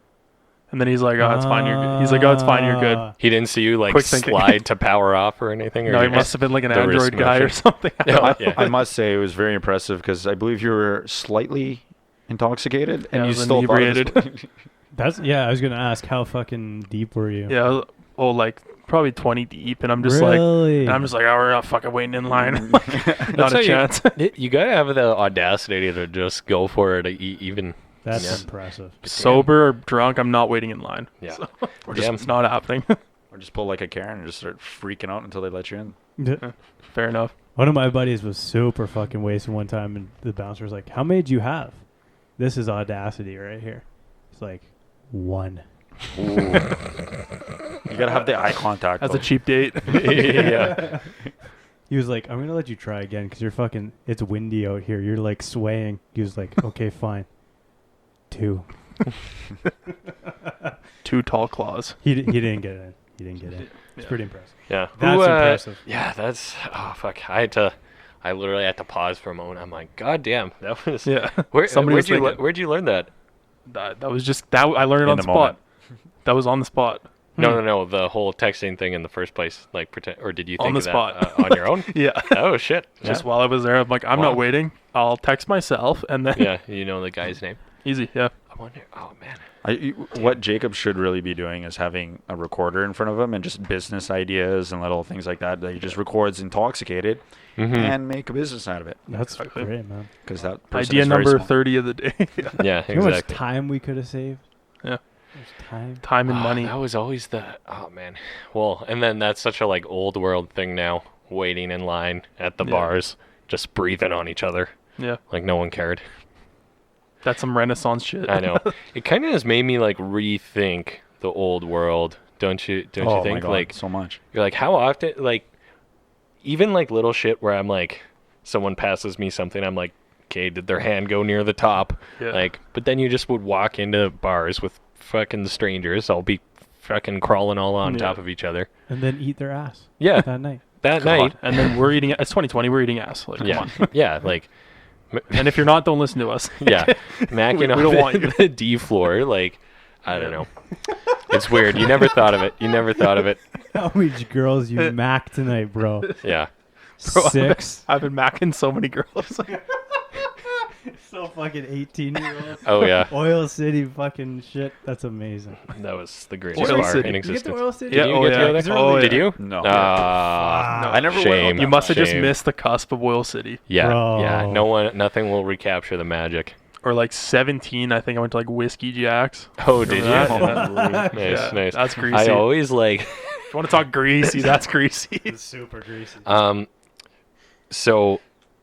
And then he's like, "Oh, it's fine. You're good." He's like, "Oh, it's fine. You're good." He didn't see you like slide to power off or anything. Or no, he must have been like an Android guy or something. I must say it was very impressive because I believe you were slightly intoxicated and you still inebriated. I was gonna ask, how fucking deep were you? Yeah, like probably 20 deep, and I'm just like, oh, we're not fucking waiting in line. Not a chance. You gotta have the audacity to just go for it, even. That's impressive. Sober or drunk, I'm not waiting in line. Yeah. So, it's not happening. Or just pull like a Karen and just start freaking out until they let you in. Yeah. Fair enough. One of my buddies was super fucking wasted one time, and the bouncer was like, "How many do you have?" This is audacity right here. It's like 1. Ooh. You gotta have the eye contact. That's a cheap date. Yeah. He was like, "I'm gonna let you try again because you're fucking. It's windy out here. You're like swaying." He was like, "Okay, fine." 2. 2 tall claws. He didn't get it in. It's pretty impressive. Yeah. That's impressive. Yeah, that's fuck. I literally had to pause for a moment. I'm like, God damn, that was where'd you learn that? That was just that I learned it on the spot. That was on the spot. No, the whole texting thing in the first place, like or did you think on the of spot that on your own? Yeah. Oh shit. Just while I was there, I'm like, I'm not waiting. I'll text myself and then. Yeah, you know the guy's name. Easy, yeah. I wonder. Oh man. What Jacob should really be doing is having a recorder in front of him and just business ideas and little things like that he just records intoxicated and make a business out of it. That's great, man. Because that idea number 30 of the day. Yeah, exactly. You know how much time we could have saved? Yeah. Time and money. That was always man. Well, and then that's such a like old world thing now, waiting in line at the bars, just breathing on each other. Yeah. Like no one cared. That's some Renaissance shit. I know. It kind of has made me like rethink the old world, don't you think? My God, like so much. You're like, how often, like, even like little shit where I'm like, someone passes me something, I'm like, okay, did their hand go near the top? Yeah. Like, but then you just would walk into bars with fucking strangers. I'll be fucking crawling all on top of each other. And then eat their ass. Yeah. That night. And then we're eating, it's 2020, we're eating ass. Like, come on. Yeah, like. And if you're not, don't listen to us. Yeah. Macking we don't want you. the D floor, like, I don't know. It's weird. You never thought of it. How many girls you mac tonight, bro? Yeah. Bro, 6. I've been macking so many girls. So fucking 18-year-olds. Oh, yeah. Oil City fucking shit. That's amazing. That was the greatest Oil bar City. in Did you existence. get to Oil City? Did you get to the other? Did you? No. No. I never Shame. went. You must have just missed the cusp of Oil City. Yeah. Bro. Yeah. Nothing will recapture the magic. Or like 17, I think I went to like Whiskey Jack's. Oh, did you? That? Nice. That's greasy. I always like. If you want to talk greasy, that's greasy. It's super greasy. So,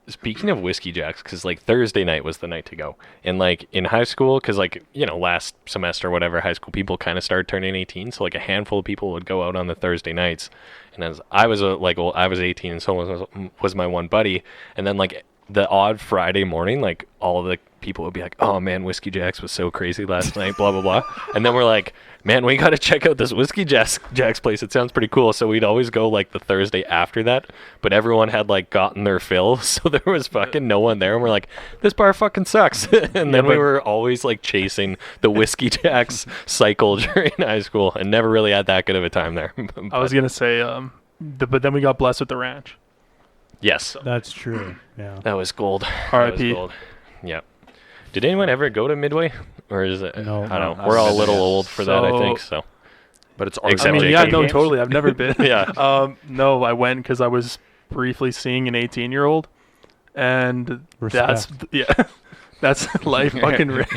speaking of Whiskey Jacks, because like Thursday night was the night to go, and like in high school, because like last semester, whatever, high school people kind of started turning 18, so like a handful of people would go out on the Thursday nights, and as I was I was 18, and so was my one buddy, and then like the odd Friday morning, like all of the people would be like, oh man, Whiskey Jack's was so crazy last night, blah, blah, blah. And then we're like, man, we got to check out this Whiskey Jack's place. It sounds pretty cool. So we'd always go like the Thursday after that, but everyone had like gotten their fill. So there was fucking no one there. And we're like, this bar fucking sucks. And then we were always like chasing the Whiskey Jack's cycle during high school and never really had that good of a time there. I was going to say, but then we got blessed with the ranch. Yes. That's true. Yeah. That was gold. R.I.P. Yeah. Did anyone ever go to Midway? Or is it? No. I don't know. We're all a little old for that, I think. So. But it's Except I mean, Jacob. no, totally. I've never been. Yeah. No, I went because I was briefly seeing an 18-year-old. And that's life fucking rich.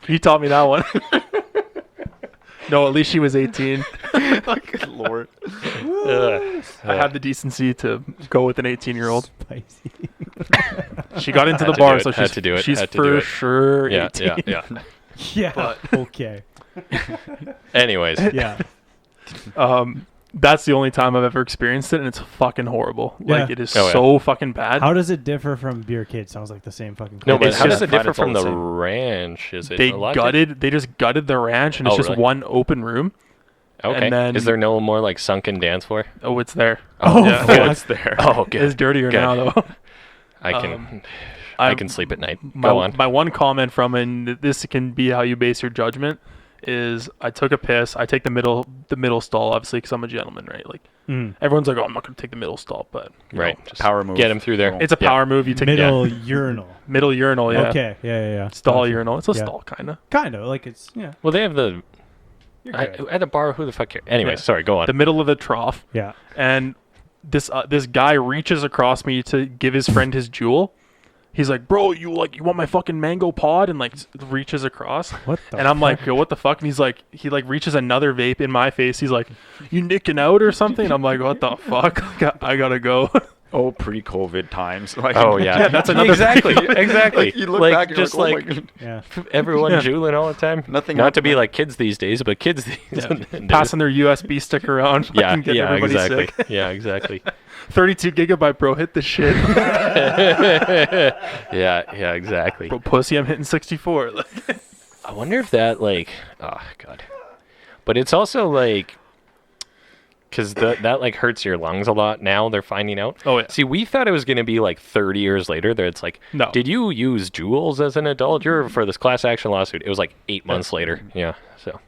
He taught me that one. No, at least she was 18. Good Lord. I had the decency to go with an 18-year-old. Spicy. She got into the bar, so she's she's for sure 18. Yeah. Yeah. But- Okay. Anyways. Yeah. That's the only time I've ever experienced it, and it's fucking horrible. Yeah. Like, it is so fucking bad. How does it differ from Beer Kid? Sounds like the same fucking. No, but It's how does just it differ it's all from the the same. ranch? Is it They a lot just gutted the ranch, and it's Oh, just really? one open room. Okay. and then- Is there no more like sunken dance floor? Oh, it's there. Oh, yeah. fuck. It's there. Oh, good. It's dirtier Good. now, though. I can sleep at night. My, Go on. my one comment from, and this can be how you base your judgment, is I took a piss. I take the middle stall, obviously, because I'm a gentleman, right? Like, everyone's like, oh, I'm not going to take the middle stall, but Right. just Power move. Get him through there. it's a power move. You take Middle urinal. middle urinal, yeah. Okay. Yeah. Stall Gotcha. urinal. It's a Yeah. stall, kind of. Kind of like it's Well, they have the You're good. at a bar. Who the fuck cares? Anyway, Yeah. sorry. Go on. The middle of the trough. Yeah. And this guy reaches across me to give his friend his jewel. He's like, bro, you want my fucking mango pod? And like reaches across. What the And I'm fuck? like, yo, what the fuck? And he's like, he like reaches another vape in my face. He's like, you nicking out or something? And I'm like, what the fuck? I gotta go. Oh, pre-COVID times. Like, Oh yeah. Yeah, that's another exactly. Exactly. Like, you look like, back and just you're like, like oh my God. Yeah. everyone Yeah. juuling all the time. Nothing Not to happened. be like kids these days, but kids these Passing their USB stick around. Yeah. fucking getting Yeah. everybody Exactly. sick. Yeah. Exactly. 32 gigabyte, bro. Hit the shit. Yeah. Yeah. Exactly. Bro, pussy, I'm hitting 64. I wonder if that like, oh god, but it's also like, because that like hurts your lungs a lot. Now they're finding out. Oh, yeah. See, we thought it was gonna be like 30 years later. That it's like, No. did you use Juuls as an adult? You're for this class action lawsuit. It was like 8 months later. Yeah. So.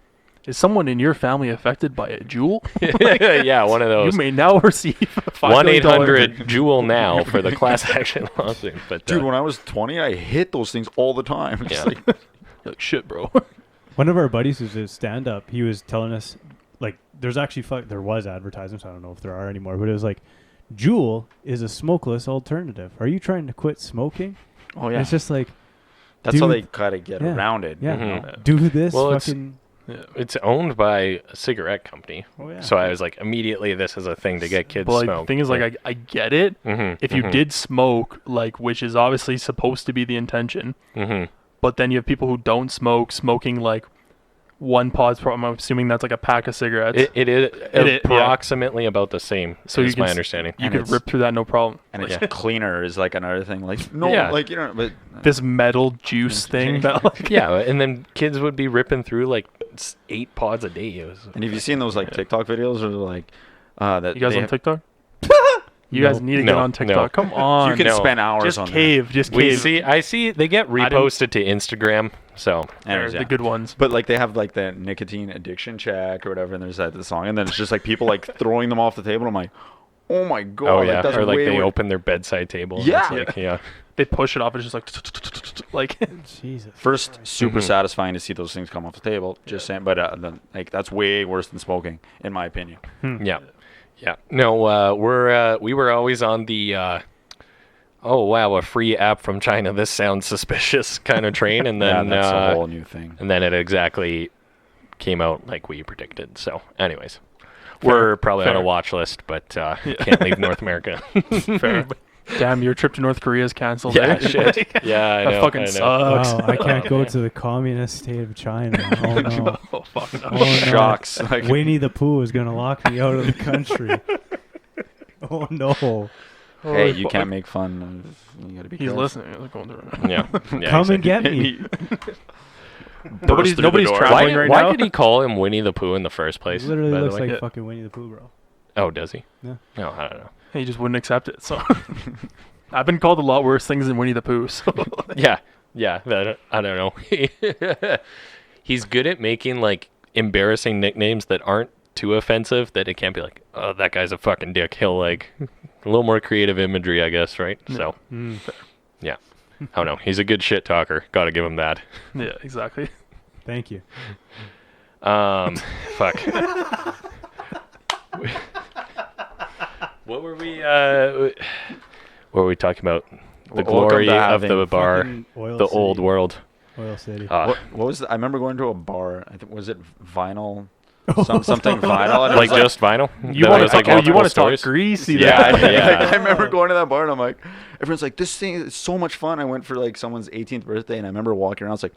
Is someone in your family affected by a jewel? Yeah, one of those. You may now receive $5 million. 1-800-JUUL now for the class action lawsuit. But Dude, when I was 20, I hit those things all the time. Just Yeah. like, You're like, shit, bro. One of our buddies who's a stand-up, he was telling us, like, there's actually there was advertisements. I don't know if there are anymore, but it was like, Juul is a smokeless alternative. Are you trying to quit smoking? oh And yeah. it's just like, That's how dude, they kind of get yeah. around it. yeah, Mhm. do this Well, it's- fucking. it's owned by a cigarette company. Oh yeah. So I was like, immediately, this is a thing to get kids But like, smoked. the thing is, like, I get it. If you did smoke, like, which is obviously supposed to be the intention, but then you have people who don't smoke, smoking like one pod. I'm assuming that's like a pack of cigarettes. It is yeah. approximately about the same. So is you my can understanding. you And could it's- rip through that no problem. And it's Yeah. cleaner is like another thing. Like, no, Yeah. like, you know, but This metal juice thing that like Yeah, and then kids would be ripping through like 8 pods a day. It was, and have you seen those like TikTok videos or like that you guys they on have- TikTok? You guys need to get No, on TikTok. no. Come on. You can No. spend hours just on that. cave. Just we cave. see. I see. They get I didn't- reposted to Instagram. So They're Anyways, the yeah. good ones. But like they have like the nicotine addiction check or whatever, and there's that the song, and then it's just like people like throwing them off the table. I'm like, oh my god! oh like, yeah, that's or like way they worse. open their bedside table. and Yeah. it's like, yeah. They push it off. It's just like Jesus. First, super satisfying to see those things come off the table. Just saying, but then, like that's way worse than smoking, in my opinion. Yeah, yeah. No, we were always on the oh wow, a free app from China. This sounds suspicious kind of train, and then yeah, that's a whole new thing. and then it exactly came out like we predicted. So, anyways, we're probably on a fair. watch list, but can't leave North America. fair. Damn, your trip to North Korea is canceled. Yeah, eh? shit. Yeah, I That know. fucking I know. sucks. Wow, I can't go to the communist state of China. Oh no. Oh fuck no. Oh, no. Shocks. Like, Winnie the Pooh is gonna lock me out of the country. Oh no. Hey, you can't make fun of. You gotta be. He's careful. listening. Like, going Yeah. Come and get me. Nobody's traveling right now. Why did he call him Winnie the Pooh in the first place? He literally by the looks way? like fucking Winnie the Pooh, bro. Oh, does he? Yeah. No, I don't know. He just wouldn't accept it. So I've been called a lot worse things than Winnie the Pooh. So Yeah. I don't know. He's good at making like embarrassing nicknames that aren't too offensive. That it can't be like, oh, that guy's a fucking dick. He'll like a little more creative imagery, I guess, right? So, yeah. I don't know. He's a good shit talker. Got to give him that. yeah, exactly. Thank you. Fuck. What were we talking about? The glory of the bar, the old world. Oil City. What was I remember going to a bar. I think was it vinyl, something vinyl, and like just vinyl. You want to talk greasy? Yeah, I remember going to that bar and I'm like, everyone's like, this thing is so much fun. I went for like someone's 18th birthday and I remember walking around. I was like,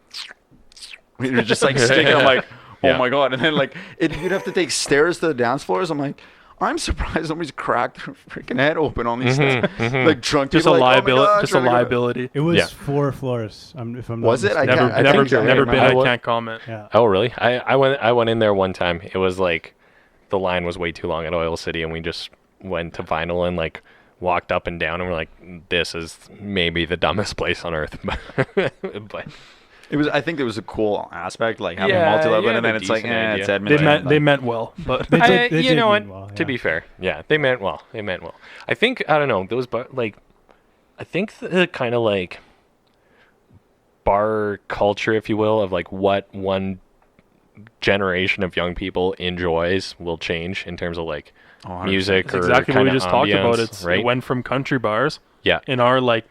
you're just like sticking. I'm like, oh my god! And then like you'd have to take stairs to the dance floors. I'm like, I'm surprised somebody's cracked their freaking head open on these things. Like drunk just people. A like, liability. oh my God, just a liability. It was 4 floors. If I'm not was it? mistaken. Never been. I can't comment. Yeah. Oh really? I went in there one time. It was like the line was way too long at Oil City, and we just went to Vinyl and like walked up and down, and we're like, this is maybe the dumbest place on earth. But it was. I think it was a cool aspect, like having multi-level, and then it's like, it's Edmonton. They meant well, but They did you know what? mean well, To be fair, yeah, they meant well. I think I don't know those like, I think the kind of like bar culture, if you will, of like what one generation of young people enjoys will change in terms of like music. That's exactly what we just talked about. Right? It went from country bars. Yeah. In our like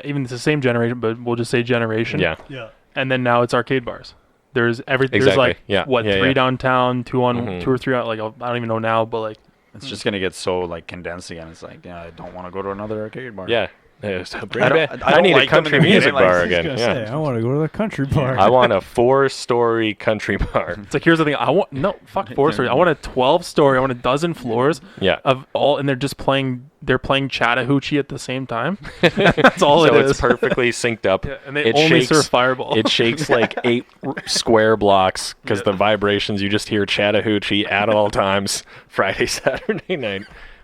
even it's the same generation, but we'll just say generation. Yeah. Yeah. And then now it's arcade bars. There's everything. Exactly. There's like three downtown, 2 or 3 out. Like I don't even know now, but like it's just gonna get so like condensed again. It's like I don't want to go to another arcade bar. Yeah. I need like a country music bar again. Yeah. Say, I want to go to the country bar. I want a 4-story country bar. It's like here's the thing. I want 4-story. I want a 12-story. I want a dozen floors. Yeah. Of all, and they're just playing. They're playing Chattahoochee at the same time. That's all it is. So it's perfectly synced up. Yeah, and they only serve Fireball. It shakes like 8 square blocks because the vibrations. You just hear Chattahoochee at all times. Friday, Saturday night.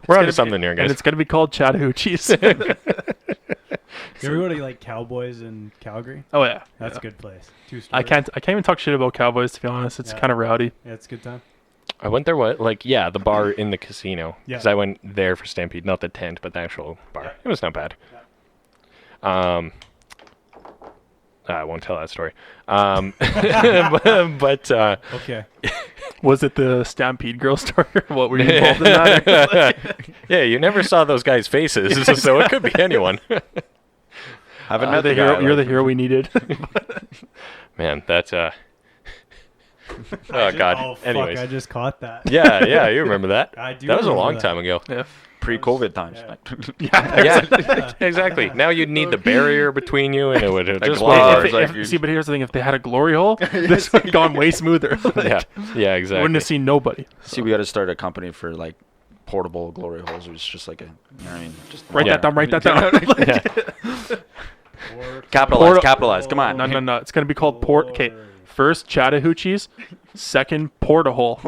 We're onto something here, guys. And it's going to be called Chattahoochees. You ever go to like Cowboys in Calgary? Oh yeah, that's a good place. 2 stories. I can't even talk shit about Cowboys, to be honest. It's kind of rowdy. Yeah, it's a good time. I went there. The bar in the casino. Yeah. Because I went there for Stampede, not the tent, but the actual bar. Yeah. It was not bad. Yeah. I won't tell that story. But okay. Was it the Stampede girl story? What were you involved in that? Yeah, you never saw those guys' faces, so it could be anyone. Haven't met you're the hero we needed. Man, that's oh god. Oh fuck! Anyways. I just caught that. Yeah, you remember that? I do. That was a long time ago. Yeah. Pre-COVID times. Yeah, exactly. Now you'd need the barrier between you, and it would have just see, but here's the thing: if they had a glory hole, this would have gone way smoother. Yeah, exactly. Wouldn't have seen nobody. See, we got to start a company for like portable glory holes. It's just like just write that down. Capitalize. Come on. No. It's gonna be called port. Okay, first Chattahoochees, second Portahole.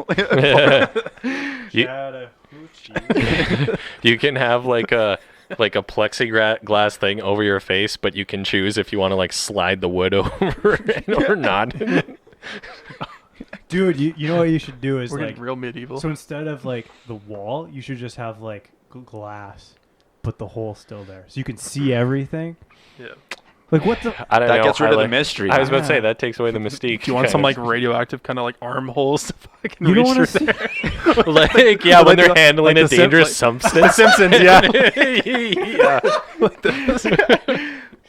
You can have like a plexiglass thing over your face, but you can choose if you want to like slide the wood over or not. Dude, you know what you should do is we're like real medieval. So instead of like the wall, you should just have like glass, but the hole still there, so you can see everything. Yeah. Like what the? I don't know. That gets rid of the mystery. I was about to say that takes away the mystique. Do you want some like radioactive kind of like arm holes to fucking you reach through there? When they're handling a dangerous substance. The Simpsons, yeah.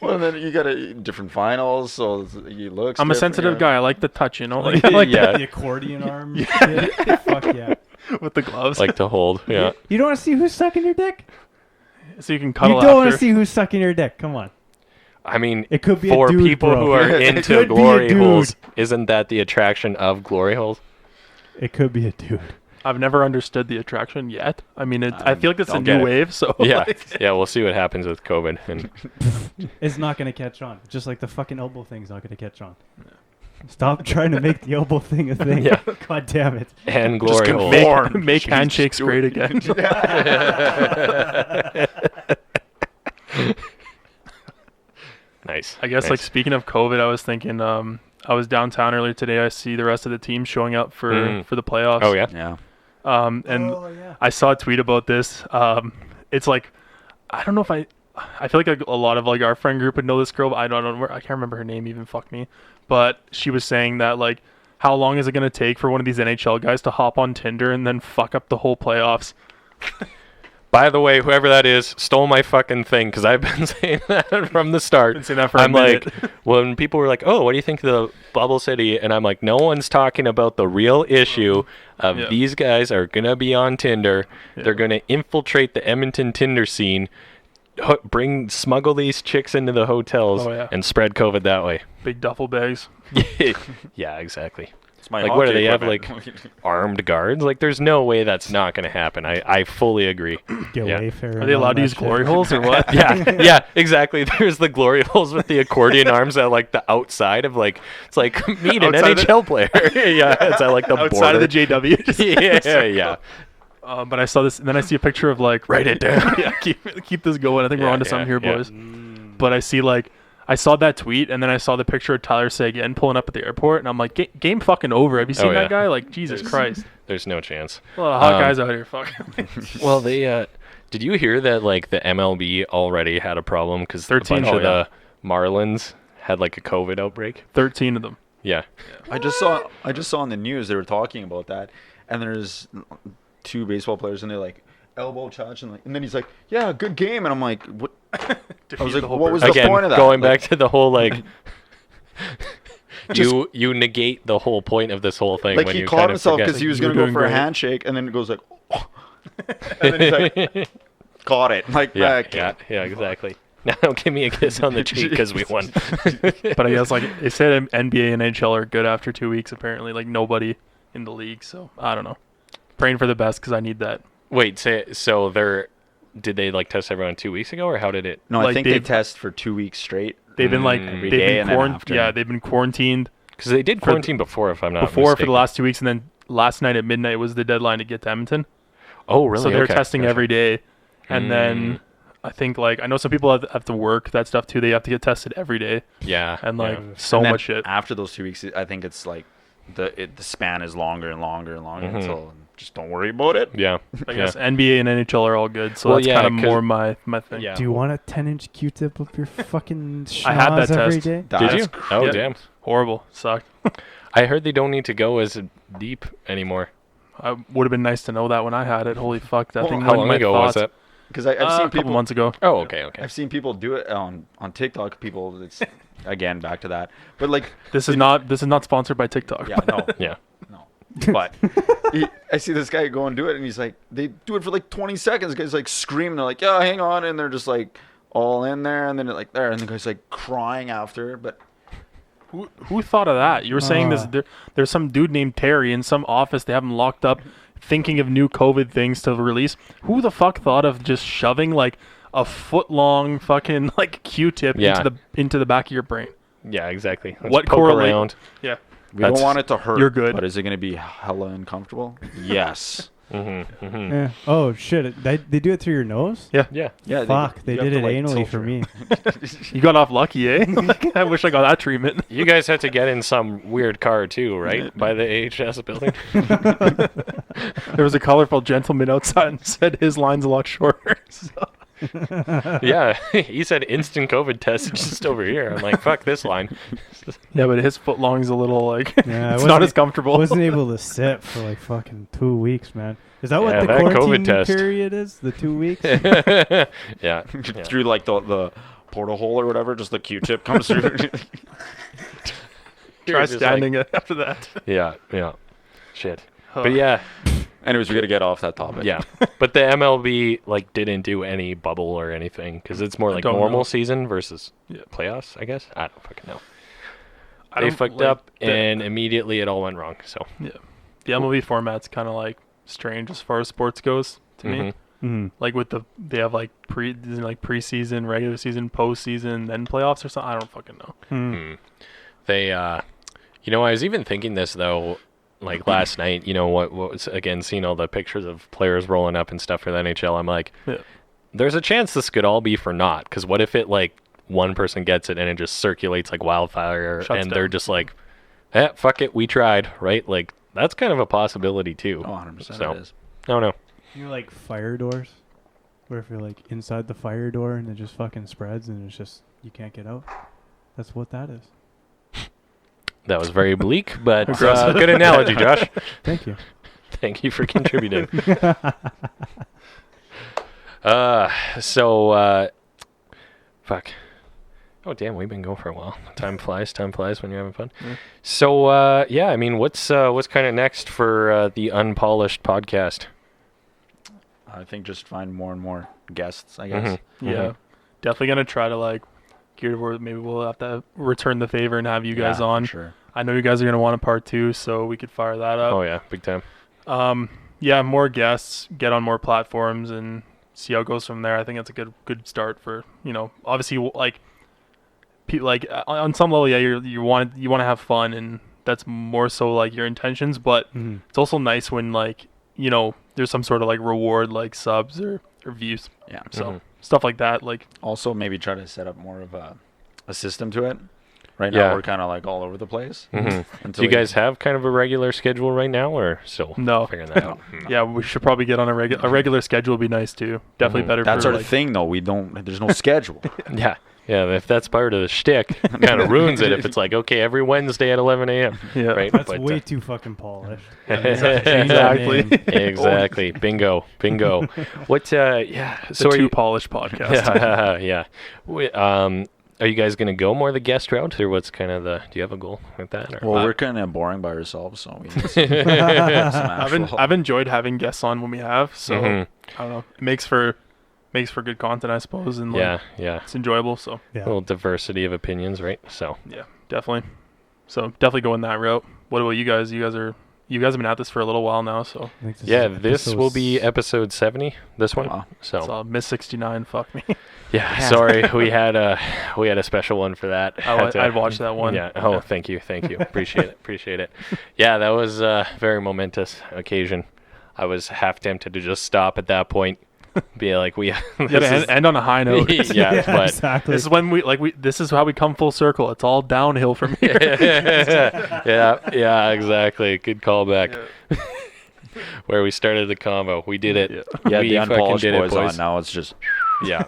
Well, then you got different vinyls, so you look. I'm a sensitive guy. I like the touch, you know. Like the accordion arm. Yeah. Fuck yeah. With the gloves. Like to hold. Yeah. You don't want to see who's sucking your dick? So you can cuddle. You don't want to see who's sucking your dick. Come on. I mean, it could be for a dude, people bro. who are into glory holes, isn't that the attraction of glory holes? It could be a dude. I've never understood the attraction yet. I mean, I feel like it's a new wave. So yeah, we'll see what happens with COVID. And it's not going to catch on. Just like the fucking elbow thing's not going to catch on. Stop trying to make the elbow thing a thing. Yeah. God damn it. And Gloryhole. Make handshakes great again. Nice. I guess, like, speaking of COVID, I was thinking, I was downtown earlier today. I see the rest of the team showing up for the playoffs. Oh, yeah? Yeah. I saw a tweet about this. It's like, I don't know if I feel like a lot of, like, our friend group would know this girl, but I don't know. I can't remember her name even. Fuck me. But she was saying that, like, how long is it going to take for one of these NHL guys to hop on Tinder and then fuck up the whole playoffs? By the way, whoever that is stole my fucking thing, because I've been saying that from the start. Been saying that for a minute. Like, when people were like, oh, what do you think of the bubble city? And I'm like, no one's talking about the real issue of these guys are going to be on Tinder. Yeah. They're going to infiltrate the Edmonton Tinder scene, smuggle these chicks into the hotels, and spread COVID that way. Big duffel bags. Yeah, exactly. Like, what do they have, like, armed guards? Like, there's no way that's not going to happen. I fully agree. Are they allowed to use Gloryholes or what? Yeah, exactly. There's the Gloryholes with the accordion arms at, like, the outside of, like, it's like, meet an NHL player. Yeah, it's at, like, the outside border. Of the JW. Yeah. But I saw this, and then I see a picture of, like... Write it down. Yeah, keep this going. I think we're on to something here, boys. But I see, like... I saw that tweet, and then I saw the picture of Tyler Seguin pulling up at the airport, and I'm like, game fucking over. Have you seen that guy? Like, Jesus Christ. There's no chance. A lot of hot guys out here. Fuck. Well, they... did you hear that, like, the MLB already had a problem? Because 13 of the Marlins had, like, a COVID outbreak? 13 of them. Yeah. I just saw on the news they were talking about that, and there's 2 baseball players, and they're like, elbow touch, and then he's like, yeah, good game, and I'm like, what? I was like, what was the point of that? Going back to the whole, like, you negate the whole point of this whole thing. Like, when he you caught himself because he was going to go for a handshake, and then it goes like, oh. And then he's like, caught it. Like, yeah, exactly. Now give me a kiss on the cheek because we won. But I guess, like, they said NBA and NHL are good after 2 weeks, apparently. Like, nobody in the league, so I don't know. Praying for the best because I need that. Wait, so did they, like, test everyone 2 weeks ago, or how did it? No, like, I think they test for 2 weeks straight. They've been, like, they've been quarantined. Because they did quarantine before, if I'm not mistaken. Before, for the last 2 weeks, and then last night at midnight was the deadline to get to Edmonton. Oh, really? So they're testing every day. And then I think, like, I know some people have to work that stuff too. They have to get tested every day. Yeah. And, like, so much shit. After those 2 weeks, I think it's, like, the span is longer and longer and longer until... Just don't worry about it. Yeah. I guess NBA and NHL are all good, so that's kind of more my thing. Yeah. Do you want a 10-inch Q-tip up your fucking schnoz I had that every test. day? Did you? Oh, damn. Horrible. Sucked. I heard they don't need to go as deep anymore. I would have been nice to know that when I had it. Holy fuck, that thing. How long ago was that? Because I've seen a couple months ago. Oh, okay. I've seen people do it on TikTok. People, it's again back to that. But like, this is not sponsored by TikTok. Yeah, no, yeah, no. But I see this guy go and do it, and he's like, they do it for like 20 seconds. The guy's like screaming, they're like, yeah, hang on, and they're just like all in there, and then it, like there, and the guy's like crying after. But who thought of that? You were saying there's some dude named Terry in some office. They have him locked up, thinking of new COVID things to release. Who the fuck thought of just shoving like a foot-long fucking like Q-tip into the back of your brain? Yeah, exactly. What correlate? Yeah. We don't want it to hurt. You're good. But is it going to be hella uncomfortable? Yes. Yeah. Oh shit! They do it through your nose? Yeah. Fuck! They did it anally for me. You got off lucky, eh? I wish I got that treatment. You guys had to get in some weird car too, right? By the AHS building. There was a colorful gentleman outside and said his line's a lot shorter. So. Yeah, he said instant COVID test just over here. I'm like, fuck this line. Yeah, but his foot long's a little like it's not as comfortable. I wasn't able to sit for like fucking 2 weeks, man. Is that what the quarantine period is? The 2 weeks? Yeah. Through like the portal hole or whatever, just the Q-tip comes through. Try standing after that. Yeah. Shit. But yeah. Anyways, we got to get off that topic. Yeah. But the MLB like didn't do any bubble or anything because it's more like normal season versus playoffs, I guess. I don't fucking know. They fucked up and immediately it all went wrong. So yeah, the MLB format's kind of like strange as far as sports goes to me. Mm-hmm. Like they have like preseason, regular season, postseason, then playoffs or something. I don't fucking know. Mm-hmm. They, I was even thinking this though, like last night. What was again seeing all the pictures of players rolling up and stuff for the NHL. I'm like, there's a chance this could all be for naught. Because what if it like one person gets it and it just circulates like wildfire, and they're just like, fuck it, we tried, right? Like that's kind of a possibility too. 100% so, it is. No. Like fire doors, where if you're like inside the fire door and it just fucking spreads and it's just you can't get out. That's what that is. That was very bleak, but good analogy, Josh. Thank you. Thank you for contributing. Fuck. Oh damn, we've been going for a while. Time flies when you're having fun. Yeah. So I mean, what's kind of next for the Unpolished podcast? I think just find more and more guests, I guess. Mm-hmm. Yeah. Definitely going to try to like gear toward maybe we'll have to return the favor and have you guys on. Sure. I know you guys are going to want a part 2, so we could fire that up. Oh yeah, big time. More guests, get on more platforms and see how it goes from there. I think that's a good start for, obviously like on some level, you want to have fun, and that's more so like your intentions, but it's also nice when like, there's some sort of like reward, like subs or views. Yeah. So stuff like that. Like also maybe try to set up more of a system to it. Right now we're kind of like all over the place. Mm-hmm. Do you guys have kind of a regular schedule right now, or still figuring that out? No. Yeah, we should probably get on a regular schedule. Would be nice too. Definitely better. That's our thing though. There's no schedule. Yeah. Yeah, if that's part of the shtick, it kind of ruins it if it's like, okay, every Wednesday at 11 a.m. Yeah, right? That's way too fucking polished. Exactly. Bingo. What, So Too Polished Podcast. Yeah. Are you guys going to go more the guest route, or what's kind of do you have a goal with that? Or? Well, we're kind of boring by ourselves, so we need some I've enjoyed having guests on when we have, so I don't know. It makes for good content, I suppose, and it's enjoyable. So a little diversity of opinions, right? So yeah, definitely. So definitely going that route. What about you guys? You guys have been at this for a little while now, so this will be episode 70. This one, so Miss 69. Fuck me. Yeah, sorry, we had a special one for that. I'd watch that one. Yeah. Oh, thank you. Appreciate it. Yeah, that was a very momentous occasion. I was half tempted to just stop at that point. Be like, end on a high note. But exactly. This is when this is how we come full circle. It's all downhill from here. yeah, exactly. Good callback. Yeah. Where we started the convo, we did it. Yeah, we the Unpolished boys boys on. Now it's just yeah.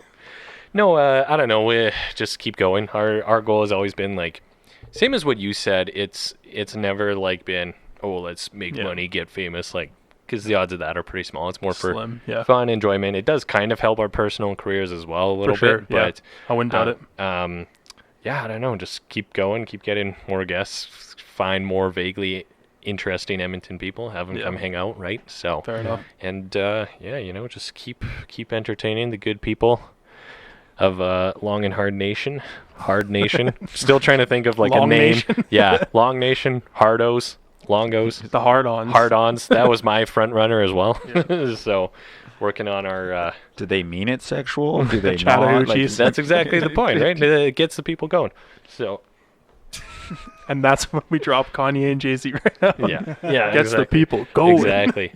No, I don't know. We just keep going. Our goal has always been like, same as what you said. It's never like been, let's make money, get famous, like. Because the odds of that are pretty small. It's more for fun, enjoyment. It does kind of help our personal careers as well a little bit. But I wouldn't doubt it. I don't know. Just keep going. Keep getting more guests. Find more vaguely interesting Edmonton people. Have them come hang out, right? So fair enough. And just keep entertaining the good people of Long and Hard Nation. Hard Nation. Still trying to think of like Long a name. Nation. Yeah, Long Nation. Hardos. Longos, the hard-ons. Hard-ons. That was my front runner as well. So, working on our. Do they mean it sexual? Do they not? That's exactly the point, right? It gets the people going. So, and that's when we drop Kanye and Jay-Z right now. Yeah, gets the people going. Exactly.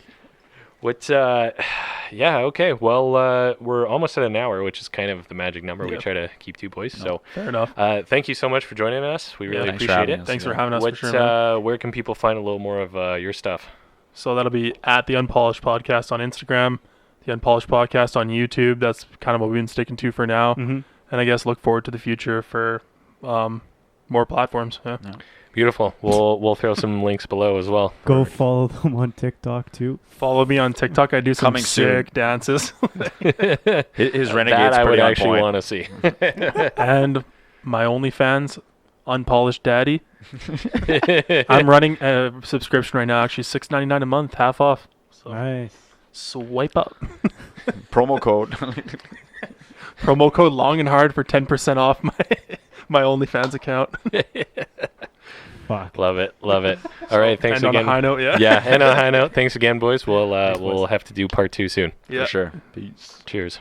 Okay. Well, we're almost at an hour, which is kind of the magic number. We try to keep 2 boys. So fair enough. Thank you so much for joining us. We really appreciate it. Thanks for having us. For sure, where can people find a little more of your stuff? So that'll be at the Unpolished Podcast on Instagram, the Unpolished Podcast on YouTube. That's kind of what we've been sticking to for now. Mm-hmm. And I guess look forward to the future for more platforms. Yeah. Beautiful. We'll throw some links below as well. Go follow them on TikTok too. Follow me on TikTok. I do some sick dances. His Renegade's I would pretty actually want to see. And my OnlyFans, Unpolished Daddy. I'm running a subscription right now. Actually, $6.99 a month, half off. So nice. Swipe up. Promo code Long and Hard for 10% off my OnlyFans account. Fuck. Love it. All right, thanks again. And on a high note, yeah. Yeah, and on a high note. Thanks again, boys. We'll have to do part 2 soon. Yeah. For sure. Peace. Cheers.